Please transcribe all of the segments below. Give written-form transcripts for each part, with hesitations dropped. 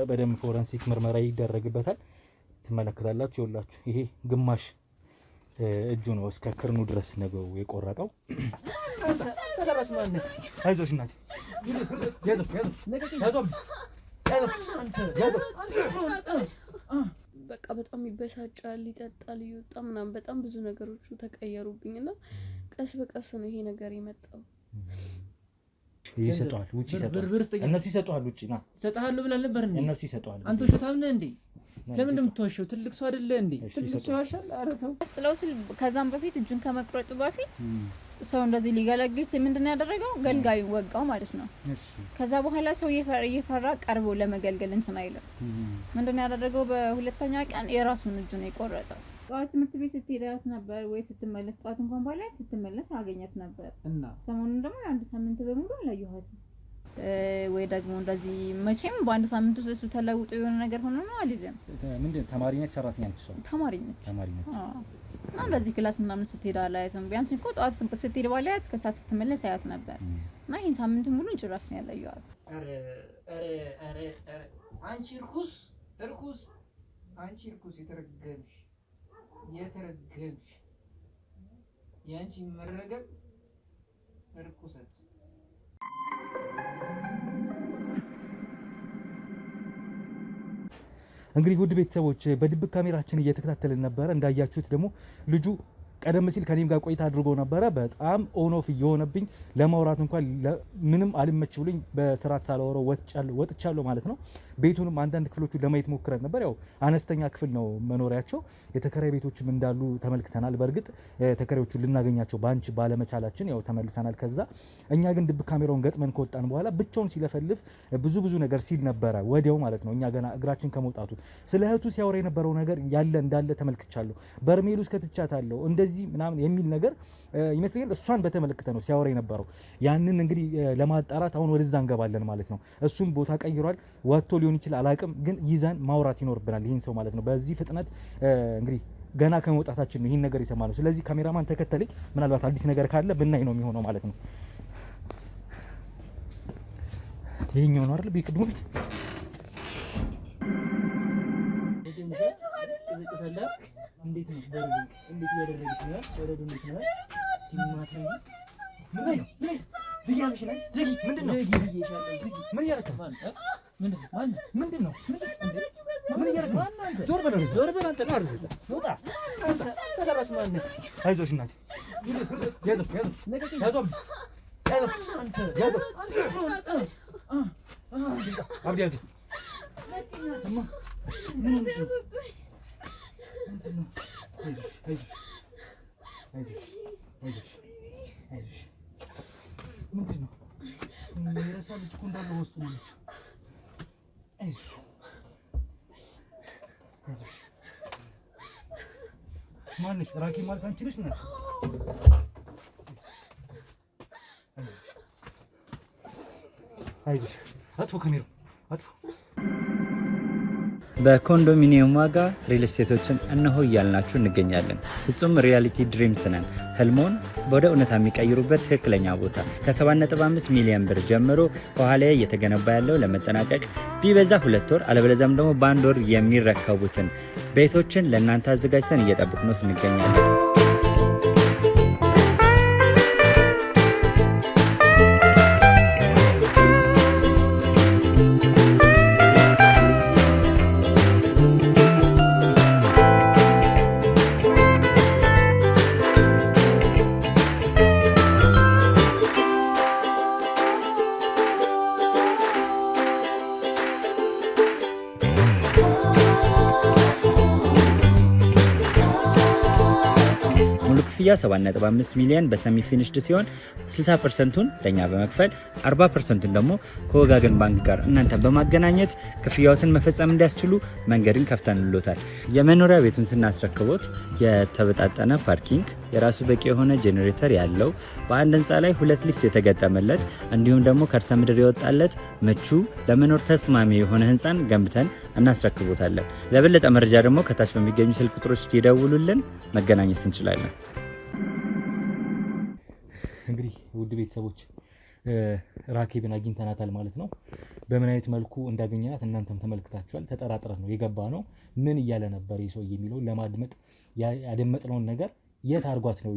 በደም ፎረንሲክ ምርመራ ይደረግበታል ትመለከታላችሁ ይውላችሁ ይሄ ግማሽ እጁ ነው እስከ ክርኑ ድረስ ነው የቆረጠው ተደረስ ማን አይዞሽ እናቴ ያዞ በቃ በጣም ይበሳጫል ይጠጣል ይወጣ ምናምን በጣም ብዙ ነገሮች ተቀየሩብኝና ቀስ በቀስ ነው ይሄ ነገር የመጣው ይሰጣል ውጪ ይሰጣል እነሱ ይሰጣሉ ውጪ ና ይሰጣሉ ብለን ነበር እንዴ እነሱ ይሰጣሉ አንተ ሸታም ነህ እንዴ ለምን እንደምትወሽው ትልቅ ሰው አይደለ እንዴ ትልቅ ሰው ያሻል አረተው አስተላውስል ከዛም በፊት እጁን ከመቅረጡ በፊት ሰው እንደዚህ ሊገለግል ምንድነው ያደረገው ገልጋዩ ወጋው ማለት ነው እሺ ከዛ በኋላ ሰው እየፈራ ቀርቦ ለመገልገል እንትን አይለም ምንድነው ያደረገው በሁለተኛ ቀን የራሱን እጁ ነው የቆረጠው ጧት ትምህርት ቤት ስትሄዳት ነበር ወይ ስትመለስ ጧት እንኳን ባላ ስትመለስ አገኛት ነበር እና ሰሞኑን ደግሞ አንድ ሳምንት በሙሉ አላየኋት ወይ ደግሞ እንደዚህ መቼም በአንድ ሳምንት ውስጥ እሱ ተለውጦ የሆነ ነገር ሆኖ ነው አይደለም ምንድን ተማሪ ነች ሰራተኛ ነች ሰው ተማሪ ነች እና እንደዚህ ክላስ ምናምን ስትሄድ አላየትም ቢያንስ እኮ ጧት ስትሄድ ባላያት ከሰዓት ስትመለስ አያት ነበር እና ይሄን ሳምንት ሙሉ ጭራሽ ነው ያለየዋት አረ አንቺ እርኩስ አንቺ እርኩስ የተረገምሽ ያንቺ መረገም እርኩሰት እንግዲህ ውድ ቤተሰቦች በድብቅ ካሜራችን እየተከታተልን ነበር እንዳያችሁት ደግሞ ልጁ ቀደም ሲል ከኔም ጋር ቆይታ አድርጎ ነበር በጣም ኦን ኦፍ እየሆነብኝ ለማውራት እንኳን ምንም አልመችብልኝ በስርዓት ሳላወራው ወጥቻለሁ ማለት ነው ቤቱንም አንዳንድ ክፍሎቹን ለማየት ሞክረን ነበር ያው አነስተኛ ክፍል ነው መኖሪያቸው የተከራይ ቤቶችም እንዳሉ ተመልክተናል በርግጥ ተከራዮቹን ልናገኛቸው ባንች ባለመቻላችን ያው ተመልሰናል ከዛ እኛ ግን ድብቅ ካሜራውን ገጥመን ከወጣን በኋላ ብቻውን ሲለፈልፍ ብዙ ነገር ሲል ነበር ወዲያው ማለት ነው እኛ ገና እግራችን ከመውጣቱ ስለ እህቱ ሲያወራ የነበረው ነገር ያለ እንዳለ ተመልክቻለሁ በርሜሉስ ከትቻታለሁ እንደዚህ ምናምን የሚል ነገር ይመስለኛል እሷን በተመለከተ ነው ሲያወራ የነበረው ያንን እንግዲህ ለማጣራት አሁን ወደዛ እንገባለን ማለት ነው እሱም ቦታ ቀይሯል ወጥቶ ሊሆን ይችላል አላቅም ግን ይዘን ማውራት ይኖርብናል ይሄን ሰው ማለት ነው በዚህ ፍጥነት እንግዲህ ገና ከመውጣታችን ነው ይሄን ነገር ይሰማሉ ስለዚህ ካሜራማን ተከተለኝ ምናልባት አዲስ ነገር ካለ ብናይ ነው የሚሆነው ማለት ነው ይሄኛው ነው አይደል ቢቅድሙ ቢት እንዴት ነው በረዶ እንዴት ያደረግሽ ነው በረዶ እንዴት ነው ሲማታኝ ዝጊ ያምሽ ነሽ ዝጊ ምንድነው ዝጊ ይሻላል ዝጊ ምን ያረከ ምንድነው ምን ያረከ ዞር በል አንተ ነው አይደል ወጣ አንተ ተደረስ ማን አይዞሽ እናቴ ያዞ አንተ ያዞ አብዲ ያዞ ምን ነው አይዞሽ ምንድነው የራሳ ልጅ እኮ እንዳለ ውስጥ ነው አይዞሽ ማንሽ ራኪ ማለት አንቺ ነሽ ነሽ አይዞሽ አጥፎ ካሜራው አጥፎ በኮንዶሚኒየም ዋጋ ሪል ስቴቶችን እነሆ እያልናችሁ እንገኛለን ፍጹም ሪያሊቲ ድሪምስ ነን ህልሞን ወደ እውነታ የሚቀይሩበት ትክክለኛ ቦታ ከ7.5 ሚሊዮን ብር ጀምሮ ከኋላ እየተገነባ ያለው ለመጠናቀቅ ቢበዛ 2 ወር አለበለዚያም ደግሞ በአንድ ወር የሚረከቡትን ቤቶችን ለእናንተ አዘጋጅተን እየጠበቅነው እንገኛለን ክፍያ 7.5 ሚሊዮን በሰሚ ፊኒሽድ ሲሆን 60%ቱን ለኛ በመክፈል 40%ቱን ደግሞ ከወጋገን ባንክ ጋር እናንተን በማገናኘት ክፍያዎትን መፈጸም እንዲያስችሉ መንገድን ከፍተንልዎታል። የመኖሪያ ቤቱን ስናስረክቦት የተበጣጠነ ፓርኪንግ፣ የራሱ በቂ የሆነ ጄኔሬተር ያለው በአንድ ህንፃ ላይ 2 ሊፍት የተገጠመለት እንዲሁም ደግሞ ከርሰ ምድር የወጣለት ምቹ ለመኖር ተስማሚ የሆነ ህንፃን ገንብተን እናስረክቦታለን። ለበለጠ መረጃ ደግሞ ከታች በሚገኙ ስልክ ቁጥሮች ይደውሉልን፣ መገናኘት እንችላለን። እንግዲህ ውድ ቤተሰቦች ራኬብን አግኝተናታል ማለት ነው። በምን አይነት መልኩ እንዳገኘናት እናንተም ተመልክታችኋል። ተጠራጥረን ነው የገባ ነው። ምን እያለ ነበር ይህ ሰውዬ የሚለውን ለማድመጥ ያደመጥነውን ነገር የት አድርጓት ነው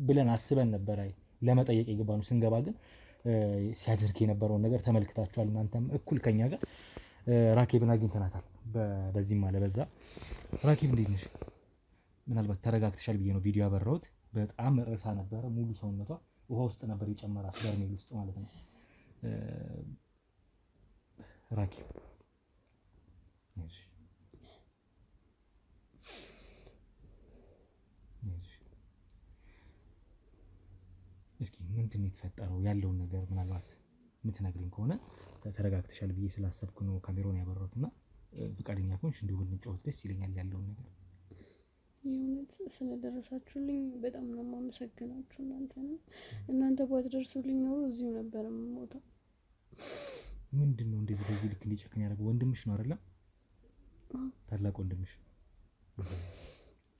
ብለን አስበን ነበር ለመጠየቅ የገባ ነው። ስንገባ ግን ሲያደርግ የነበረውን ነገር ተመልክታችኋል እናንተም እኩል ከኛ ጋር። ራኬብን አግኝተናታል በዚህም አለ በዛ። ራኬብ እንዴት ነሽ? ምናልባት ተረጋግተሻል ብዬ ነው ቪዲዮ ያበራሁት። በጣም ርዕሳ ነበረ። ሙሉ ሰውነቷ ውሃ ውስጥ ነበር የጨመራት በርሜል ውስጥ ማለት ነው። ራኬብ እስኪ ምንድን ነው የተፈጠረው ያለውን ነገር ምናልባት የምትነግሪኝ ከሆነ ተረጋግተሻል ብዬ ስላሰብኩ ነው ካሜራውን ያበራሁት እና ፍቃደኛ ከሆንሽ እንዲሁ ብንጫወት ደስ ይለኛል ያለውን ነገር። የእውነት ስለደረሳችሁልኝ በጣም ነው የማመሰግናችሁ። እናንተ ባትደርሱልኝ ኖሮ እዚሁ ነበር የምሞተው። ምንድን ነው እንደዚህ በዚህ ልክ እንዲጨክን ያደረገው? ወንድምሽ ነው አይደለም? ታላቅ ወንድምሽ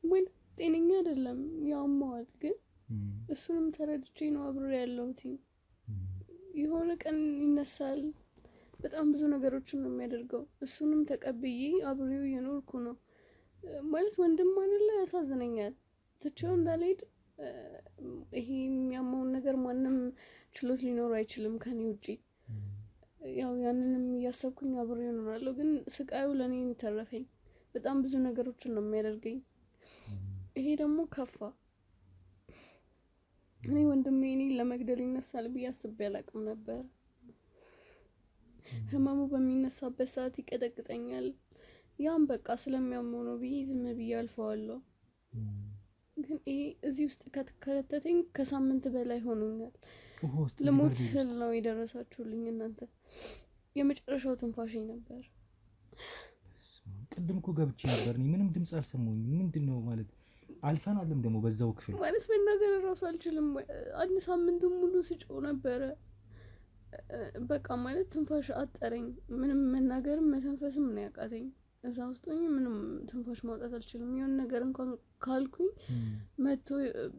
ወይ ጤነኛ አይደለም ያማዋል። ግን እሱንም ተረድቼ ነው አብሬ ያለሁት። የሆነ ቀን ይነሳል። በጣም ብዙ ነገሮችን ነው የሚያደርገው። እሱንም ተቀብዬ አብሬው እየኖርኩ ነው ማለት ወንድም አይደለ? ያሳዝነኛል። ትቼው እንዳልሄድ ይሄ የሚያማውን ነገር ማንም ችሎት ሊኖር አይችልም ከኔ ውጪ። ያው ያንንም እያሰብኩኝ አብሬው እኖራለሁ። ግን ስቃዩ ለኔ ተረፈኝ። በጣም ብዙ ነገሮችን ነው የሚያደርገኝ። ይሄ ደግሞ ከፋ። እኔ ወንድሜ እኔን ለመግደል ይነሳል ብዬ አስቤ አላቅም ነበር። ህመሙ በሚነሳበት ሰዓት ይቀጠቅጠኛል። ያም በቃ ስለሚያመው ነው ብዬ ዝም ብዬ አልፈዋለሁ። ግን ይሄ እዚህ ውስጥ ከተከተተኝ ከሳምንት በላይ ሆኖኛል። ልሞት ስል ነው የደረሳችሁልኝ እናንተ። የመጨረሻው ትንፋሽ ነበር። ቅድም እኮ ገብቼ ነበር እኔ ምንም ድምፅ አልሰማሁኝም። ምንድነው ማለት አልፈናልም ደግሞ በዛው ክፍል ማለት መናገር እራሱ አልችልም። አንድ ሳምንቱን ሙሉ ስጮህ ነበረ። በቃ ማለት ትንፋሽ አጠረኝ። ምንም መናገርም መተንፈስም ነው ያቃተኝ። እዛ ውስጥ ሆኜ ምንም ትንፋሽ ማውጣት አልችልም። የሆነ ነገር እንኳን ካልኩኝ መቶ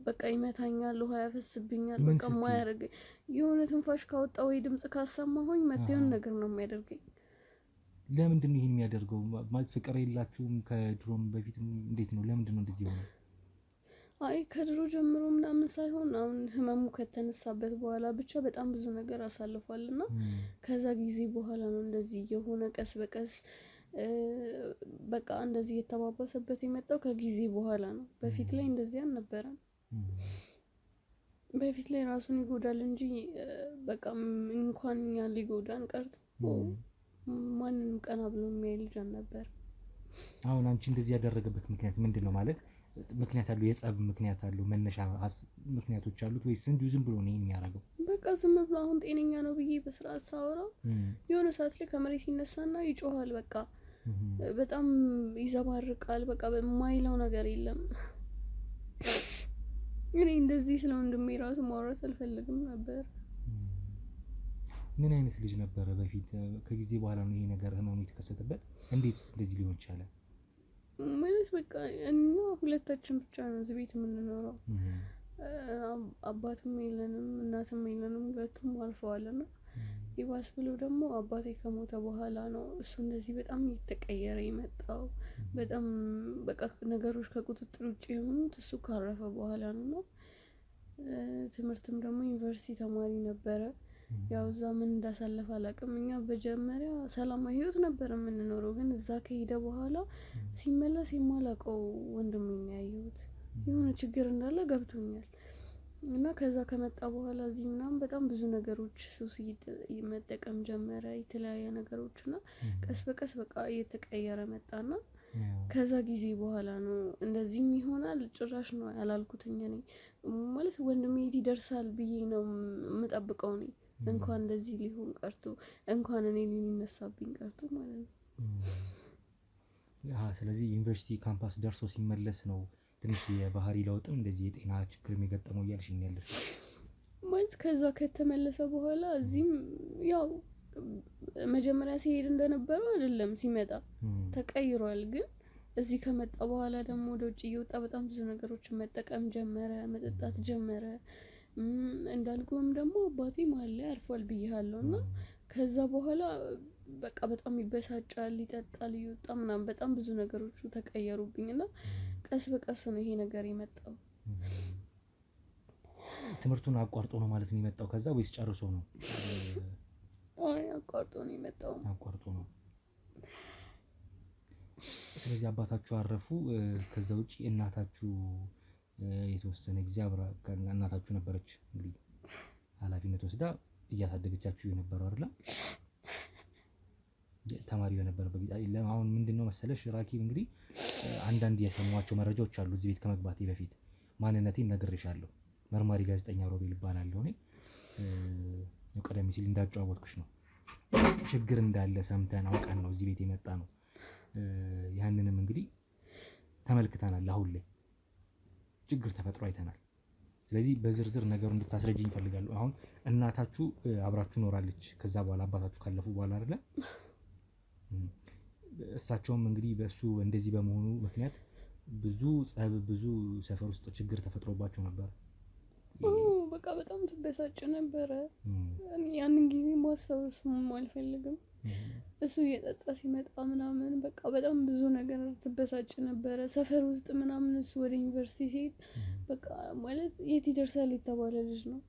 በቃ ይመታኛል፣ ውሃ ያፈስብኛል። በቃ ማያደርገኝ የሆነ ትንፋሽ ካወጣ ወይ ድምጽ ካሰማሁኝ መቶ የሆነ ነገር ነው የሚያደርገኝ። ለምንድን ነው ይሄን የሚያደርገው? ማለት ፍቅር የላችሁም ከድሮም በፊትም? እንዴት ነው? ለምንድን ነው እንደዚህ ሆነ? አይ ከድሮ ጀምሮ ምናምን ሳይሆን አሁን ህመሙ ከተነሳበት በኋላ ብቻ በጣም ብዙ ነገር አሳልፏልና ከዛ ጊዜ በኋላ ነው እንደዚህ የሆነ ቀስ በቀስ በቃ እንደዚህ የተባባሰበት የመጣው ከጊዜ በኋላ ነው። በፊት ላይ እንደዚህ አልነበረም። በፊት ላይ ራሱን ይጎዳል እንጂ በቃ እንኳን እኛን ሊጎዳን ቀርቶ ማንንም ቀና ብሎ የሚያይ ልጅ አልነበር። አሁን አንቺ እንደዚህ ያደረገበት ምክንያት ምንድን ነው? ማለት ምክንያት አለው? የጸብ ምክንያት አለው? መነሻ ምክንያቶች አሉት ወይስ እንዲሁ ዝም ብሎ ነው የሚያደርገው? በቃ ዝም ብሎ አሁን ጤነኛ ነው ብዬ በስርዓት ሳወራው የሆነ ሰዓት ላይ ከመሬት ይነሳና ይጮሃል። በቃ በጣም ይዘባርቃል። በቃ የማይለው ነገር የለም። እኔ እንደዚህ ስለ ወንድሜ ራሱ ማውራት አልፈልግም ነበር። ምን አይነት ልጅ ነበረ በፊት? ከጊዜ በኋላ ነው ይሄ ነገር ህመሙ የተከሰተበት? እንዴት እንደዚህ ሊሆን ቻለ? ማለት በቃ እኛ ሁለታችን ብቻ ነው እዚህ ቤት የምንኖረው። አባትም የለንም እናትም የለንም። ሁለቱም አልፈዋልና ይባስ ብሎ ደግሞ አባቴ ከሞተ በኋላ ነው እሱ እንደዚህ በጣም እየተቀየረ የመጣው። በጣም በቃ ነገሮች ከቁጥጥር ውጭ የሆኑት እሱ ካረፈ በኋላ ነው። ትምህርትም ደግሞ ዩኒቨርሲቲ ተማሪ ነበረ። ያው እዛ ምን እንዳሳለፈ አላውቅም። እኛ በመጀመሪያ ሰላማዊ ህይወት ነበር የምንኖረው። ግን እዛ ከሄደ በኋላ ሲመለስ የማላውቀው ወንድሜን ያየሁት። የሆነ ችግር እንዳለ ገብቶኛል። እና ከዛ ከመጣ በኋላ እዚህ ምናምን በጣም ብዙ ነገሮች ሱስ መጠቀም ጀመረ፣ የተለያየ ነገሮች እና ቀስ በቀስ በቃ እየተቀየረ መጣና ከዛ ጊዜ በኋላ ነው እንደዚህም ይሆናል ጭራሽ ነው ያላልኩትኝ። እኔ ማለት ወንድሜ የት ይደርሳል ብዬ ነው የምጠብቀው። እኔ እንኳን እንደዚህ ሊሆን ቀርቶ እንኳን እኔ ሊነሳብኝ ቀርቶ ማለት ነው። ስለዚህ ዩኒቨርሲቲ ካምፓስ ደርሶ ሲመለስ ነው ትንሽ የባህሪ ለውጥም እንደዚህ የጤና ችግር የሚገጠመው እያልሽኝ ያለሽ ማለት ከዛ ከተመለሰ በኋላ እዚህም ያው መጀመሪያ ሲሄድ እንደነበረው አይደለም፣ ሲመጣ ተቀይሯል። ግን እዚህ ከመጣ በኋላ ደግሞ ወደ ውጭ እየወጣ በጣም ብዙ ነገሮችን መጠቀም ጀመረ፣ መጠጣት ጀመረ። እንዳልኩም ደግሞ አባቴ መሀል ላይ አርፏል ብያለሁ እና ከዛ በኋላ በቃ በጣም ይበሳጫል፣ ይጠጣል፣ ይወጣ ምናምን በጣም ብዙ ነገሮቹ ተቀየሩብኝ እና ቀስ በቀስ ነው ይሄ ነገር የመጣው። ትምህርቱን አቋርጦ ነው ማለት ነው የመጣው ከዛ ወይስ ጨርሶ ነው? አቋርጦ ነው የመጣው። አቋርጦ ነው። ስለዚህ አባታችሁ አረፉ። ከዛ ውጪ እናታችሁ የተወሰነ ጊዜ አብራ እናታችሁ ነበረች እንግዲህ ኃላፊነት ወስዳ እያሳደገቻችሁ የነበረው አይደል? ተማሪ የነበረበት ጊዜ አሁን ምንድነው መሰለሽ ራኪብ እንግዲህ አንዳንድ የሰማኋቸው መረጃዎች አሉ። እዚህ ቤት ከመግባቴ በፊት ማንነቴን ነግሬሻለሁ። መርማሪ ጋዜጠኛ ሮቤል እባላለሁ። እኔ ቀደም ሲል እንዳጫወትኩሽ ነው ችግር እንዳለ ሰምተን አውቀን ነው እዚህ ቤት የመጣ ነው። ያንንም እንግዲህ ተመልክተናል። አሁን ላይ ችግር ተፈጥሮ አይተናል። ስለዚህ በዝርዝር ነገሩን እንድታስረጂኝ እፈልጋለሁ። አሁን እናታችሁ አብራችሁ ኖራለች ከዛ በኋላ አባታችሁ ካለፉ በኋላ አይደለ? እሳቸውም እንግዲህ በእሱ እንደዚህ በመሆኑ ምክንያት ብዙ ጸብ፣ ብዙ ሰፈር ውስጥ ችግር ተፈጥሮባቸው ነበር። በቃ በጣም ትበሳጭ ነበረ። ያንን ጊዜ ማስታወስም አልፈልግም። እሱ እየጠጣ ሲመጣ ምናምን በቃ በጣም ብዙ ነገር ትበሳጭ ነበረ። ሰፈር ውስጥ ምናምን እሱ ወደ ዩኒቨርሲቲ ሲሄድ በቃ ማለት የት ይደርሳል የተባለ ልጅ ነው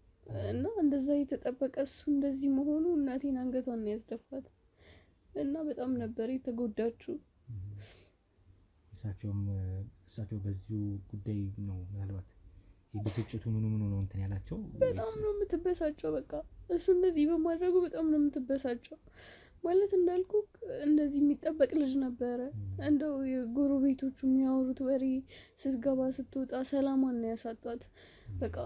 እና እንደዛ የተጠበቀ እሱ እንደዚህ መሆኑ እናቴን አንገቷን ነው ያስደፋት እና በጣም ነበር የተጎዳችው። እሳቸው በዚሁ ጉዳይ ነው ምናልባት የብስጭቱ ምኑ ነው እንትን ያላቸው። በጣም ነው የምትበሳጨው። በቃ እሱ እንደዚህ በማድረጉ በጣም ነው የምትበሳጨው። ማለት እንዳልኩ እንደዚህ የሚጠበቅ ልጅ ነበረ። እንደው የጎረቤቶቹ የሚያወሩት ወሬ ስትገባ ስትወጣ ሰላሟን ነው ያሳጧት። በቃ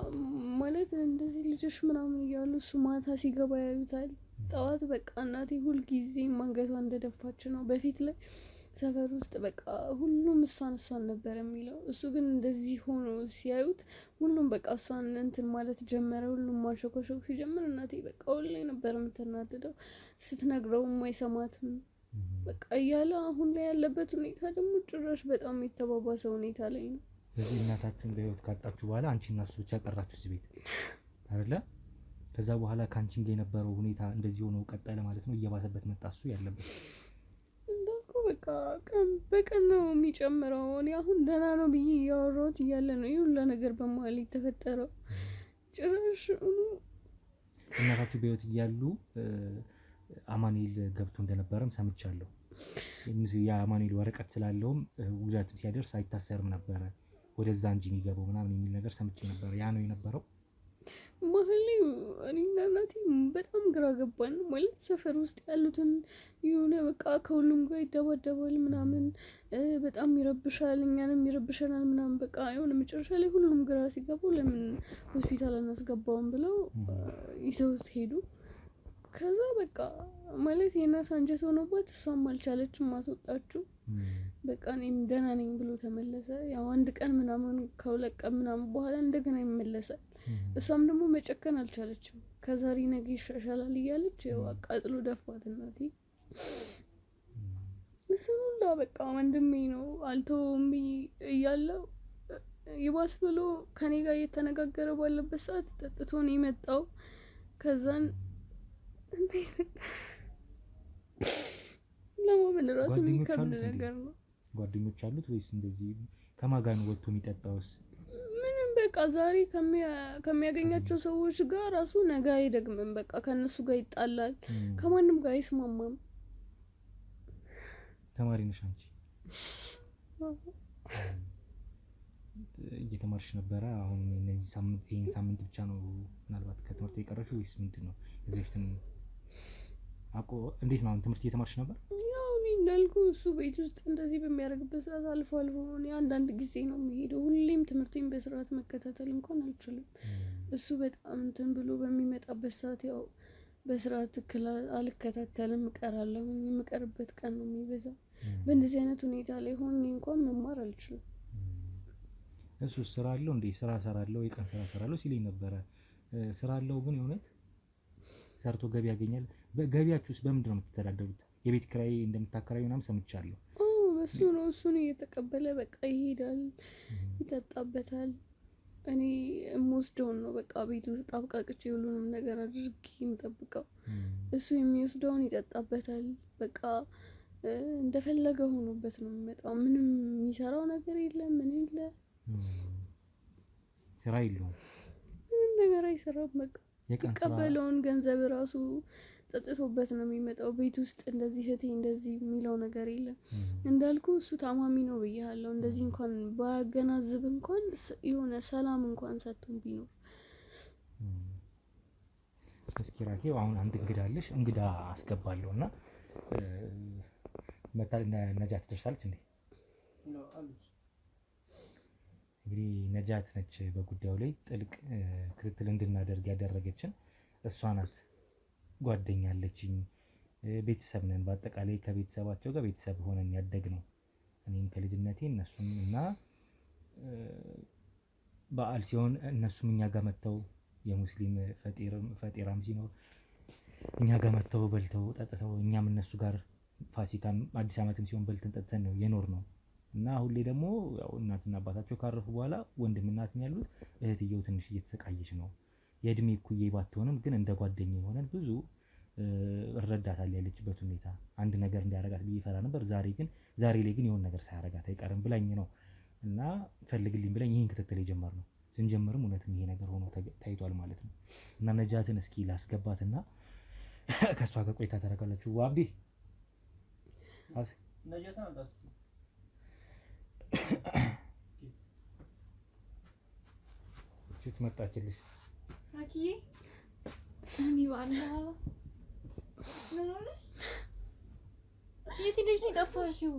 ማለት እንደዚህ ልጆች ምናምን እያሉ እሱ ማታ ሲገባ ያዩታል። ጠዋት በቃ እናቴ ሁልጊዜ አንገቷ እንደደፋች ነው። በፊት ላይ ሰፈር ውስጥ በቃ ሁሉም እሷን ነበር የሚለው። እሱ ግን እንደዚህ ሆኖ ሲያዩት ሁሉም በቃ እሷን እንትን ማለት ጀመረ። ሁሉም ማሾኮሾክ ሲጀምር እናቴ በቃ ሁሌ ነበር የምትናደደው። ስትነግረውም አይሰማትም በቃ እያለ አሁን ላይ ያለበት ሁኔታ ደግሞ ጭራሽ በጣም የተባባሰ ሁኔታ ላይ ነው። ስለዚህ እናታችሁን በህይወት ካጣችሁ በኋላ አንቺ እና እሱ ብቻ ቀራችሁ እዚህ ቤት አይደለ? ከዛ በኋላ ከአንቺም ጋር የነበረው ሁኔታ እንደዚህ ሆኖ ቀጠለ ማለት ነው። እየባሰበት መጣ እሱ ያለበት በቃ ቀን በቀን ነው የሚጨምረው። እኔ አሁን ደህና ነው ብዬ እያወራሁት እያለ ነው ይህ ሁላ ነገር በመሀል የተፈጠረው። ጭራሽ እናታችሁ በህይወት እያሉ አማኑኤል ገብቶ እንደነበረም ሰምቻለሁ። የአማኑኤል ወረቀት ስላለውም ጉዳት ሲያደርስ አይታሰርም ነበረ ወደዛ እንጂ የሚገባው ምናምን የሚል ነገር ሰምቼ ነበር። ያ ነው የነበረው። መሀል ላይ እኔና እናቴ በጣም ግራ ገባን። ማለት ሰፈር ውስጥ ያሉትን የሆነ በቃ ከሁሉም ጋር ይደባደባል ምናምን በጣም ይረብሻል፣ እኛንም ይረብሸናል ምናምን በቃ የሆነ መጨረሻ ላይ ሁሉም ግራ ሲገቡ ለምን ሆስፒታል አናስገባውም ብለው ይዘውት ሄዱ። ከዛ በቃ ማለት የእናት አንጀት ሆኖባት እሷም አልቻለችም ማስወጣችሁ። በቃ እኔም ደህና ነኝ ብሎ ተመለሰ። ያው አንድ ቀን ምናምን ከሁለት ቀን ምናምን በኋላ እንደገና ይመለሳል። እሷም ደግሞ መጨከን አልቻለችም። ከዛሬ ነገ ይሻሻላል እያለች ያው አቃጥሎ ደፋት እናቴ። እሱን ሁላ በቃ ወንድሜ ነው አልተውም እያለው ይባስ ብሎ ከኔ ጋር እየተነጋገረ ባለበት ሰዓት ጠጥቶ ነው የመጣው። ከዛን ለማመን ራሱ የሚከብድ ነገር ነው። ጓደኞች አሉት ወይስ እንደዚህ ከማን ጋር ነው ወጥቶ የሚጠጣውስ? ምንም በቃ ዛሬ ከሚያገኛቸው ሰዎች ጋር ራሱ ነገ አይደግምም። በቃ ከነሱ ጋር ይጣላል፣ ከማንም ጋር አይስማማም። ተማሪ ነሽ አንቺ? እየተማርሽ ነበረ? አሁን እነዚህ ይሄን ሳምንት ብቻ ነው ምናልባት ከትምህርት የቀረሽው ወይስ ምንድን ነው? እዚህ በፊት እንዴት ነው ትምህርት እየተማርሽ ነበር? ያው እኔ እንዳልኩ እሱ ቤት ውስጥ እንደዚህ በሚያደርግበት ሰዓት አልፎ እኔ አንዳንድ ጊዜ ነው የሚሄደው። ሁሌም ትምህርቴን በስርዓት መከታተል እንኳን አልችልም። እሱ በጣም እንትን ብሎ በሚመጣበት ሰዓት ያው በስርዓት አልከታተልም፣ እቀራለሁ። የምቀርበት ቀን ነው የሚበዛው። በእንደዚህ አይነት ሁኔታ ላይ ሆኜ እንኳን መማር አልችልም። እሱ ስራ አለው እንዴ? ስራ ሰራለው፣ የቀን ስራ ሰራለው ሲለኝ ነበረ። ስራ አለው ግን የእውነት ሰርቶ ገቢ ያገኛል? ገቢያችሁስ በምንድን ነው የምትተዳደሩት? የቤት ኪራይ እንደምታከራዩ ምናምን ሰምቻለሁ። እሱ ነው እሱን እየተቀበለ በቃ ይሄዳል፣ ይጠጣበታል። እኔ የምወስደውን ነው በቃ ቤት ውስጥ አብቃቅቼ ሁሉንም ነገር አድርጌ የምጠብቀው። እሱ የሚወስደውን ይጠጣበታል። በቃ እንደፈለገ ሆኖበት ነው የሚመጣው። ምንም የሚሰራው ነገር የለም። ምን የለ ስራ የለውም። ምንም ነገር አይሰራም። በቃ የቀበለውን ገንዘብ ራሱ ጠጥቶበት ነው የሚመጣው። ቤት ውስጥ እንደዚህ እህቴ እንደዚህ የሚለው ነገር የለም። እንዳልኩ እሱ ታማሚ ነው ብያለሁ። እንደዚህ እንኳን ባያገናዝብ እንኳን የሆነ ሰላም እንኳን ሰጥቶን ቢኖር። እስኪ ራኬብ አሁን አንድ እንግዳ አለሽ፣ እንግዳ አስገባለሁና ነጃት ትደርሳለች እንዴ? እንግዲህ ነጃት ነች በጉዳዩ ላይ ጥልቅ ክትትል እንድናደርግ ያደረገችን እሷ ናት። ጓደኛ አለችኝ፣ ቤተሰብ ነን። በአጠቃላይ ከቤተሰባቸው ጋር ቤተሰብ ሆነን ያደግ ነው። እኔም ከልጅነቴ እነሱም እና በዓል ሲሆን እነሱም እኛ ጋር መጥተው የሙስሊም ፈጢራም ሲኖር እኛ ጋር መጥተው በልተው ጠጥተው እኛም እነሱ ጋር ፋሲካም አዲስ ዓመትም ሲሆን በልተን ጠጥተን ነው የኖር ነው እና ሁሌ ደግሞ ያው እናትና አባታቸው ካረፉ በኋላ ወንድም እናት ያሉት እህትየው ትንሽ እየተሰቃየች ነው። የእድሜ እኩዬ ባትሆንም ግን እንደ ጓደኛ የሆነን ብዙ እረዳታለሁ ያለችበት ሁኔታ። አንድ ነገር እንዲያረጋት ቢፈራ ነበር። ዛሬ ላይ ግን የሆነ ነገር ሳያረጋት አይቀርም ብላኝ ነው እና ፈልግልኝ ብላኝ ይሄን ክትትል የጀመርነው። ስንጀምርም እውነትም ይሄ ነገር ሆኖ ታይቷል ማለት ነው። እና ነጃትን እስኪ ላስገባትና ከሷ ጋር ቆይታ ታደርጋላችሁ። አብዲ ነጃትን አጣስ እቺ መጣችልሽ አኪዬ እኔ ባላ ምን ሆነሽ? የት ሄደሽ ነው የጠፋሽው?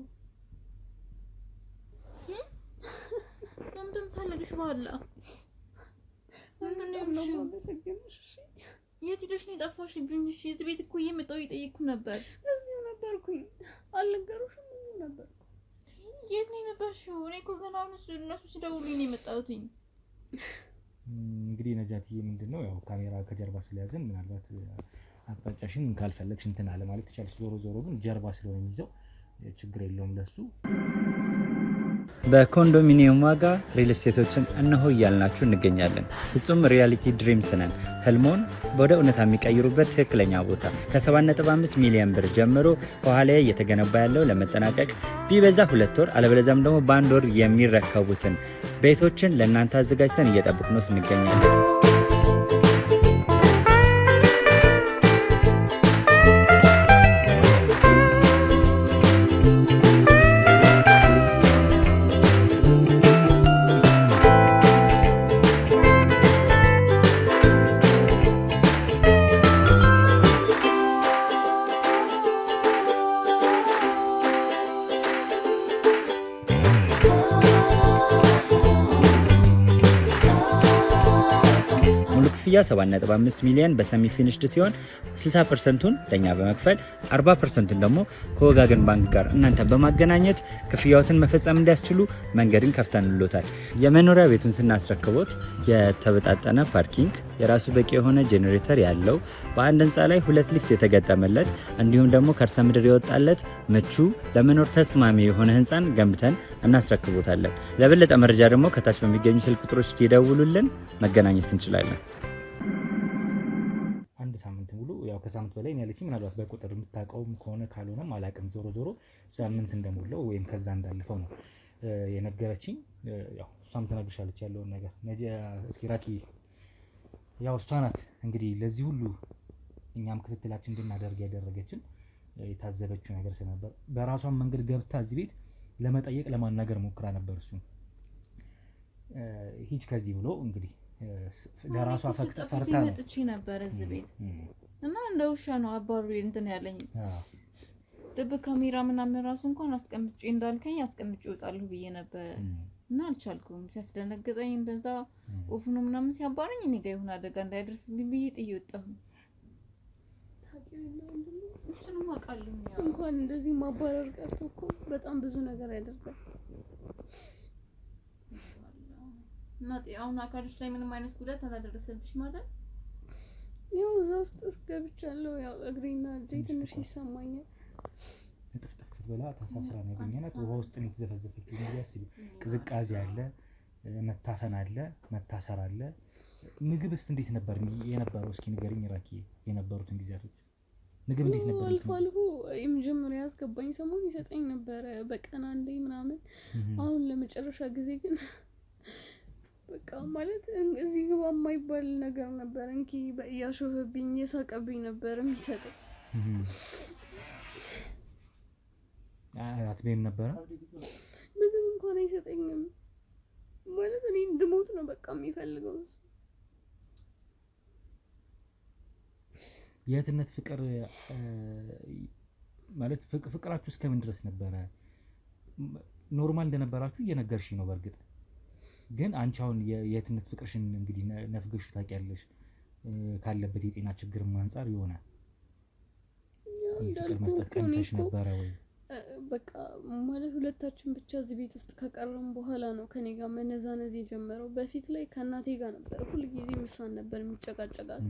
ለምንድን ታለቅሽ? ባላ ምንድን ነው የምትሰግምሽ? የት ሄደሽ ነው የጠፋሽብኝ? እሺ እዚህ ቤት እኮ እየመጣሁ እየጠየቅኩ ነበር። እዚሁ ነበርኩኝ። አልነገሩሽም? እዚሁ ነበርኩ። የት ነው የነበርሽው? እኔ እኮ ገና አሁን እነሱ ሲደውሉኝ ነው የመጣሁትኝ። እንግዲህ ነጃትዬ ምንድነው ያው ካሜራ ከጀርባ ስለያዘን ምናልባት አቅጣጫሽን ካልፈለግሽ እንትን አለ ማለት ትችላለሽ። ዞሮ ግን ጀርባ ስለሆነ የሚይዘው ችግር የለውም ለሱ። በኮንዶሚኒየም ዋጋ ሪል ስቴቶችን እነሆ እያልናችሁ እንገኛለን። ፍጹም ሪያሊቲ ድሪምስ ነን። ህልሞን ወደ እውነታ የሚቀይሩበት ትክክለኛ ቦታ ከ7.5 ሚሊዮን ብር ጀምሮ ከኋላ እየተገነባ ያለው ለመጠናቀቅ ቢበዛ 2 ወር አለበለዚያም ደግሞ በ1 ወር የሚረከቡትን ቤቶችን ለእናንተ አዘጋጅተን እየጠበቅነው እንገኛለን። ክፍያ 7.5 ሚሊዮን በሰሚ ፊኒሽድ ሲሆን 60%ቱን ለኛ በመክፈል 40%ቱን ደግሞ ከወጋገን ባንክ ጋር እናንተ በማገናኘት ክፍያዎትን መፈጸም እንዲያስችሉ መንገድን ከፍተንሎታል። የመኖሪያ ቤቱን ስናስረክቦት የተበጣጠነ ፓርኪንግ፣ የራሱ በቂ የሆነ ጄኔሬተር ያለው በአንድ ህንፃ ላይ 2 ሊፍት የተገጠመለት እንዲሁም ደግሞ ከርሰ ምድር የወጣለት ምቹ ለመኖር ተስማሚ የሆነ ህንፃን ገንብተን እናስረክቦታለን። ለበለጠ መረጃ ደግሞ ከታች በሚገኙ ስልክ ቁጥሮች ይደውሉልን፣ መገናኘት እንችላለን። አንድ ሳምንት ሙሉ ያው ከሳምንት በላይ ያለችኝ ምናልባት በቁጥር የምታውቀውም ከሆነ ካልሆነም አላውቅም። ዞሮ ሳምንት እንደሞላው ወይም ከዛ እንዳለፈው ነው የነገረችኝ። ያው እሷም ትነግርሻለች ያለውን ነገር። እስኪ ራኪ ያው እሷ ናት እንግዲህ ለዚህ ሁሉ እኛም ክትትላችን እንድናደርግ ያደረገችን። የታዘበችው ነገር ስለነበር በራሷን መንገድ ገብታ እዚህ ቤት ለመጠየቅ ለማናገር ሞክራ ነበር። እሱ ሂጅ ከዚህ ብሎ እንግዲህ ለራሷ ፈርታ መጥቼ ነበር እዚህ ቤት እና እንደ ውሻ ነው አባሩ እንትን ያለኝ። ድብቅ ካሜራ ምናምን ራሱ እንኳን አስቀምጬ እንዳልከኝ አስቀምጬ እወጣለሁ ብዬ ነበር እና አልቻልኩም። ሲያስደነግጠኝ እንደዛ ኦፍኑ ምናምን ሲያባረኝ እኔ ጋር ይሁን አደጋ እንዳይደርስብኝ ብዬ ጥዬ ወጣሁ። እሱንም አውቃለሁ። እንኳን እንደዚህ ማባረር ቀርቶ እኮ በጣም ብዙ ነገር ያደርጋል። እና አሁን አካልሽ ላይ ምንም አይነት ጉዳት አላደረሰብሽ ማለት? ያው እዛ ውስጥ ገብቻለሁ። ያው እግሬና እጄ ትንሽ ይሰማኛል። ተጥፍጥፍ ብላ ታሳስራ ነው ያገኘናት። ውሃ ውስጥ ነው የተዘፈዘፈችው። እንግዲህ አስቢ፣ ቅዝቃዜ አለ፣ መታፈን አለ፣ መታሰር አለ። ምግብስ እንዴት ነበር የነበረው? እስኪ ንገሪኝ ራኪ፣ የነበሩትን ጊዜያቶች ምግብ እንዴት ነበር? አልፎ አልፎ የመጀመሪያ ያስገባኝ ሰሞን ይሰጠኝ ነበረ በቀን አንዴ ምናምን። አሁን ለመጨረሻ ጊዜ ግን በቃ ማለት እዚህ ግባ የማይባል ነገር ነበር። እንኪ እያሾፈብኝ እየሳቀብኝ ነበር የሚሰጠኝ። አትቤም ነበረ ምግብ እንኳን አይሰጠኝም። ማለት እኔ እንድሞት ነው በቃ የሚፈልገው። የእህትነት ፍቅር ማለት ፍቅራችሁ እስከምን ድረስ ነበረ? ኖርማል እንደነበራችሁ እየነገርሽኝ ነው። በእርግጥ ግን አንቺ አሁን የእህትነት ፍቅርሽን እንግዲህ ነፍገሹ ታውቂያለሽ፣ ካለበት የጤና ችግርም አንፃር የሆነ ፍቅር መስጠት ቀንሰሽ ነበረ ወይ? በቃ ማለት ሁለታችን ብቻ እዚህ ቤት ውስጥ ከቀረም በኋላ ነው ከኔ ጋር መነዛነዝ የጀመረው። በፊት ላይ ከእናቴ ጋር ነበር፣ ሁልጊዜም እሷን ነበር የሚጨቃጨቃት፣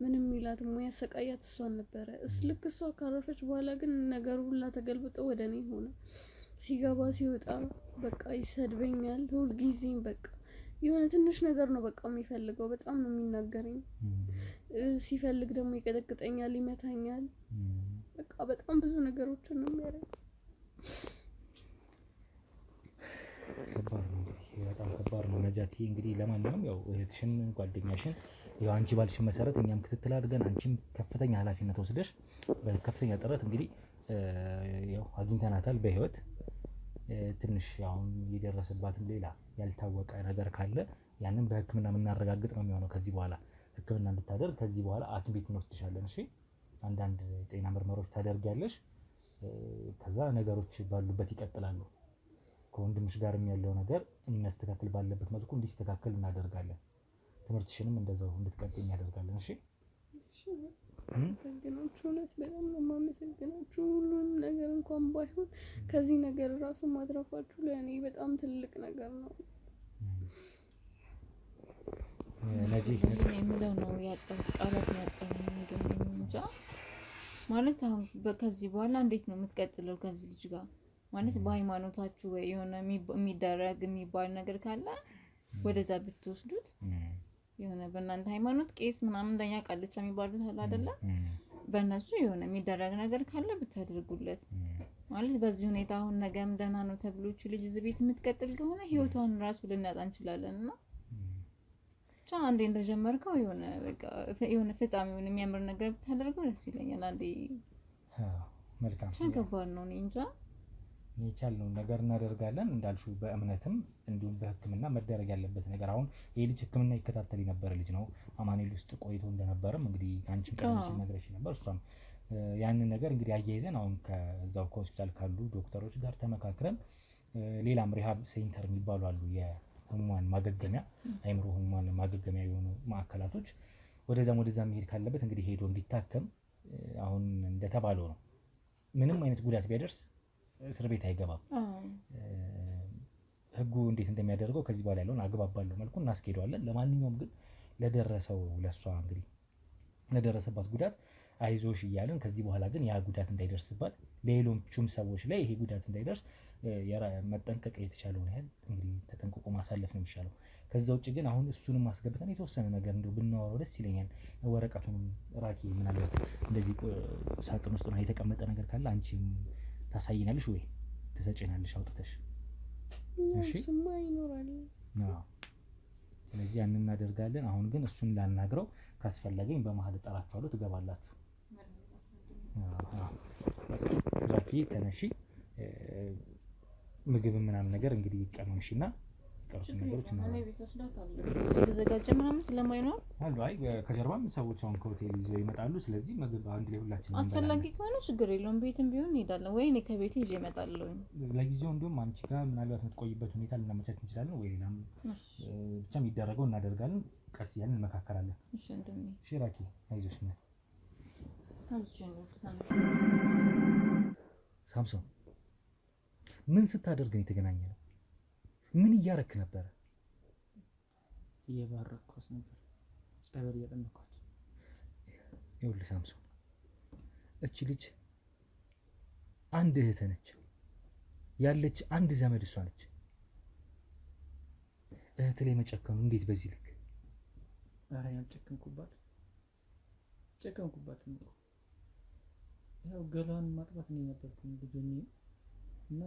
ምንም ሚላት ያሰቃያት እሷን ነበረ። ልክ እሷ ካረፈች በኋላ ግን ነገሩ ሁላ ተገልብጦ ወደ እኔ ሆነ። ሲገባ ሲወጣ በቃ ይሰድበኛል ሁልጊዜም። በቃ የሆነ ትንሽ ነገር ነው በቃ የሚፈልገው። በጣም ነው የሚናገረኝ። ሲፈልግ ደግሞ ይቀጠቅጠኛል፣ ይመታኛል። በቃ በጣም ብዙ ነገሮችን ነው የሚያደርገው። ከባድ ነው እንግዲህ፣ በጣም ከባድ ነው ነጃቲ። እንግዲህ ለማንኛውም ያው እህትሽን ጓደኛሽን ያው አንቺ ባልሽን መሰረት እኛም ክትትል አድርገን አንቺም ከፍተኛ ኃላፊነት ወስደሽ በከፍተኛ ጥረት እንግዲህ ያው አግኝተናታል በህይወት። ትንሽ አሁን የደረሰባትን ሌላ ያልታወቀ ነገር ካለ ያንን በሕክምና የምናረጋግጥ ነው የሚሆነው። ከዚህ በኋላ ሕክምና እንድታደርግ ከዚህ በኋላ ሐኪም ቤት እንወስድሻለን። እሺ፣ አንዳንድ ጤና ምርመራዎች ታደርጊያለሽ። ከዛ ነገሮች ባሉበት ይቀጥላሉ። ከወንድምሽ ጋርም ያለው ነገር መስተካከል ባለበት መልኩ እንዲስተካከል እናደርጋለን። ትምህርትሽንም እንደዛው እንድትቀጥይ እናደርጋለን። እሺ፣ አመሰግናችሁ። እውነት በጣም ነው የማመሰግናችሁ። ሁሉንም ነገር እንኳን ባይሆን ከዚህ ነገር ራሱ ማትረፋችሁ ለእኔ በጣም ትልቅ ነገር ነው። ነጂ የሚለው ነው ያጣው ቃላት ያጣው ምንድነው እንጃ። ማለት አሁን ከዚህ በኋላ እንዴት ነው የምትቀጥለው ከዚህ ልጅ ጋር? ማለት በሃይማኖታችሁ ወይ የሆነ የሚደረግ የሚባል ነገር ካለ ወደዛ ብትወስዱት የሆነ በእናንተ ሃይማኖት ቄስ ምናምን እንደኛ ቃልቻ የሚባሉት አለ አይደለ? በእነሱ የሆነ የሚደረግ ነገር ካለ ብታደርጉለት። ማለት በዚህ ሁኔታ አሁን ነገም ደህና ነው ተብሎች ልጅ እዚህ ቤት የምትቀጥል ከሆነ ህይወቷን ራሱ ልናጣ እንችላለን። እና ብቻ አንዴ እንደጀመርከው የሆነ በቃ የሆነ ፍጻሜውን የሚያምር ነገር ብታደርገው ደስ ይለኛል። አንዴ መልካም ከባድ ነው። እኔ እንጃ የቻልነውን ነገር እናደርጋለን። እንዳልሽው በእምነትም እንዲሁም በሕክምና መደረግ ያለበት ነገር። አሁን ይሄ ልጅ ሕክምና ይከታተል የነበረ ልጅ ነው። አማኑኤል ውስጥ ቆይቶ እንደነበረም እንግዲህ አንቺም ቀደም ሲል ነግረሽ ነበር። እሷም ያንን ነገር እንግዲህ አያይዘን አሁን ከዛው ከሆስፒታል ካሉ ዶክተሮች ጋር ተመካክረን ሌላም ሪሃብ ሴንተር የሚባሉ አሉ፣ የህሙማን ማገገሚያ አይምሮ ህሙማን ማገገሚያ የሆኑ ማዕከላቶች። ወደዛም መሄድ ካለበት እንግዲህ ሄዶ እንዲታከም አሁን እንደተባለው ነው። ምንም አይነት ጉዳት ቢያደርስ እስር ቤት አይገባም። ህጉ እንዴት እንደሚያደርገው ከዚህ በኋላ ያለውን አግባብ ባለው መልኩ እናስኬደዋለን። ለማንኛውም ግን ለደረሰው ለሷ እንግዲህ ለደረሰባት ጉዳት አይዞሽ እያልን ከዚህ በኋላ ግን ያ ጉዳት እንዳይደርስባት ሌሎችም ሰዎች ላይ ይሄ ጉዳት እንዳይደርስ መጠንቀቅ የተቻለውን ያህል እንግዲህ ተጠንቅቆ ማሳለፍ ነው የሚሻለው። ከዛ ውጭ ግን አሁን እሱንም ማስገብተን የተወሰነ ነገር እንደው ብናወራው ደስ ይለኛል። ወረቀቱንም ራኪ ምናልባት እንደዚህ ሳጥን ውስጥ ነው የተቀመጠ ነገር ካለ አንቺም ታሳይናለሽ ወይ ትሰጪናለሽ አውጥተሽ? እሺ እሱማ ይኖራል። ስለዚህ ያንን እናደርጋለን። አሁን ግን እሱን ላናግረው፣ ካስፈለገኝ በመሀል እጠራችኋለሁ፣ ትገባላችሁ። ራኪ ተነሺ፣ ምግብ ምናምን ነገር እንግዲህ ቀመምሽና ቀሩት ነገሮች እና ተዘጋጀ ምናምን ስለማይኖር አሉ። አይ ከጀርባም ሰዎች አሁን ከሆቴል ይዘው ይመጣሉ። ስለዚህ ምግብ አንድ ላይ ሁላችንም አስፈላጊ ከሆነ ችግር የለውም፣ ቤትም ቢሆን እንሄዳለን ወይ እኔ ከቤቴ ይዤ እመጣለሁ። ለጊዜው እንዲሁም አንቺ ጋር ምናልባት የምትቆይበት ሁኔታ ልናመቻች እንችላለን፣ ወይ ሌላም ብቻ የሚደረገው እናደርጋለን። ቀስ እያልን እንመካከራለን። እሺ እንደምን እሺ ራኪ አይዞሽ። ምን ሳምሶን ምን ስታደርግ ነው የተገናኘነው? ምን እያረክ ነበር? እየባረኳት ነበር፣ ጸበል እያጠመኳት። ይኸውልህ ሳምሶን፣ እቺ ልጅ አንድ እህት ነች ያለች፣ አንድ ዘመድ እሷ ነች። እህት ላይ መጨከኑ እንዴት በዚህ ልክ? ኧረ ያልጨከንኩባት ጨከንኩባት ነው። ያው ገላዋን ማጥባት ነው የነበርኩኝ ልጅ እና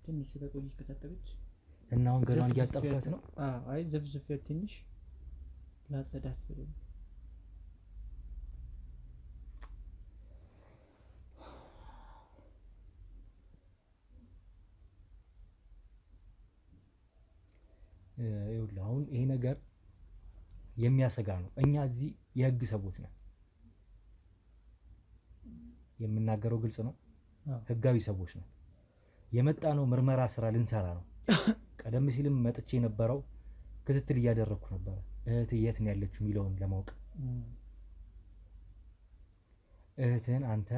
ትንሽ ስለቆየች ከታጠበች እና አሁን ገላዋን እያጠብካት ነው? አይ ዘፍዝፌያት ትንሽ ላጸዳት ብሎ ይኸውልህ አሁን ይሄ ነገር የሚያሰጋ ነው። እኛ እዚህ የህግ ሰዎች ነን። የምናገረው ግልጽ ነው። ህጋዊ ሰዎች ነን። የመጣ ነው ምርመራ ስራ ልንሰራ ነው። ቀደም ሲልም መጥቼ የነበረው ክትትል እያደረግኩ ነበረ እህት የት ነው ያለችው የሚለውን ለማወቅ። እህትህን አንተ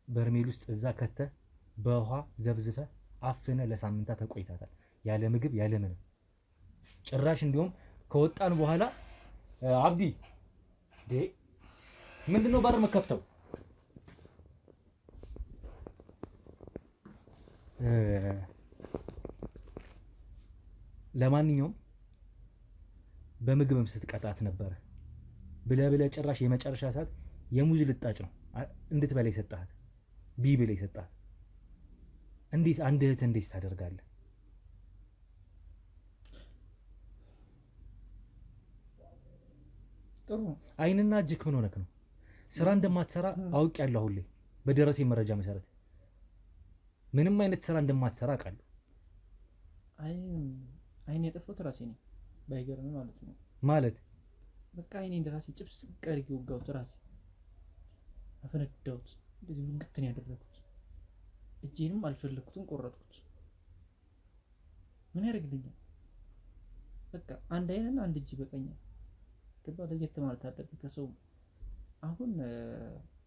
በርሜል ውስጥ እዛ ከተህ በውሃ ዘብዝፈህ አፍነህ ለሳምንታት ተቆይታታል። ያለ ምግብ ያለ ምንም ጭራሽ እንዲሁም ከወጣን በኋላ አብዲ ምንድነው በር መከፍተው? ለማንኛውም በምግብም ስትቀጣት ነበረ ብለህ ጭራሽ የመጨረሻ ሰዓት የሙዝ ልጣጭ ነው እንድትበላ የሰጣት ቢብል የሰጣት። እንዴት አንድ እህት እንዴት ታደርጋለህ? ጥሩ አይንና እጅክ ምን ሆነክ ነው? ስራ እንደማትሰራ አውቄያለሁ። ሁሌ በደረሰኝ መረጃ መሰረት ምንም አይነት ስራ እንደማትሰራ አውቃለሁ። አይኔ የጠፋሁት ራሴ ነኝ ባይገርም ማለት ነው። ማለት በቃ አይኔ እንደራሴ ጭብስ ቀርጌ ወጋሁት፣ ራሴ አፈነዳሁት፣ እንደዚህ ውግት ነው ያደረኩት። እጄንም አልፈለኩትም፣ ቆረጥኩት። ምን ያደርግልኛል? በቃ አንድ አይንና አንድ እጅ በቀኛል። ገባ ለየት ማለት አለብኝ ከሰው። አሁን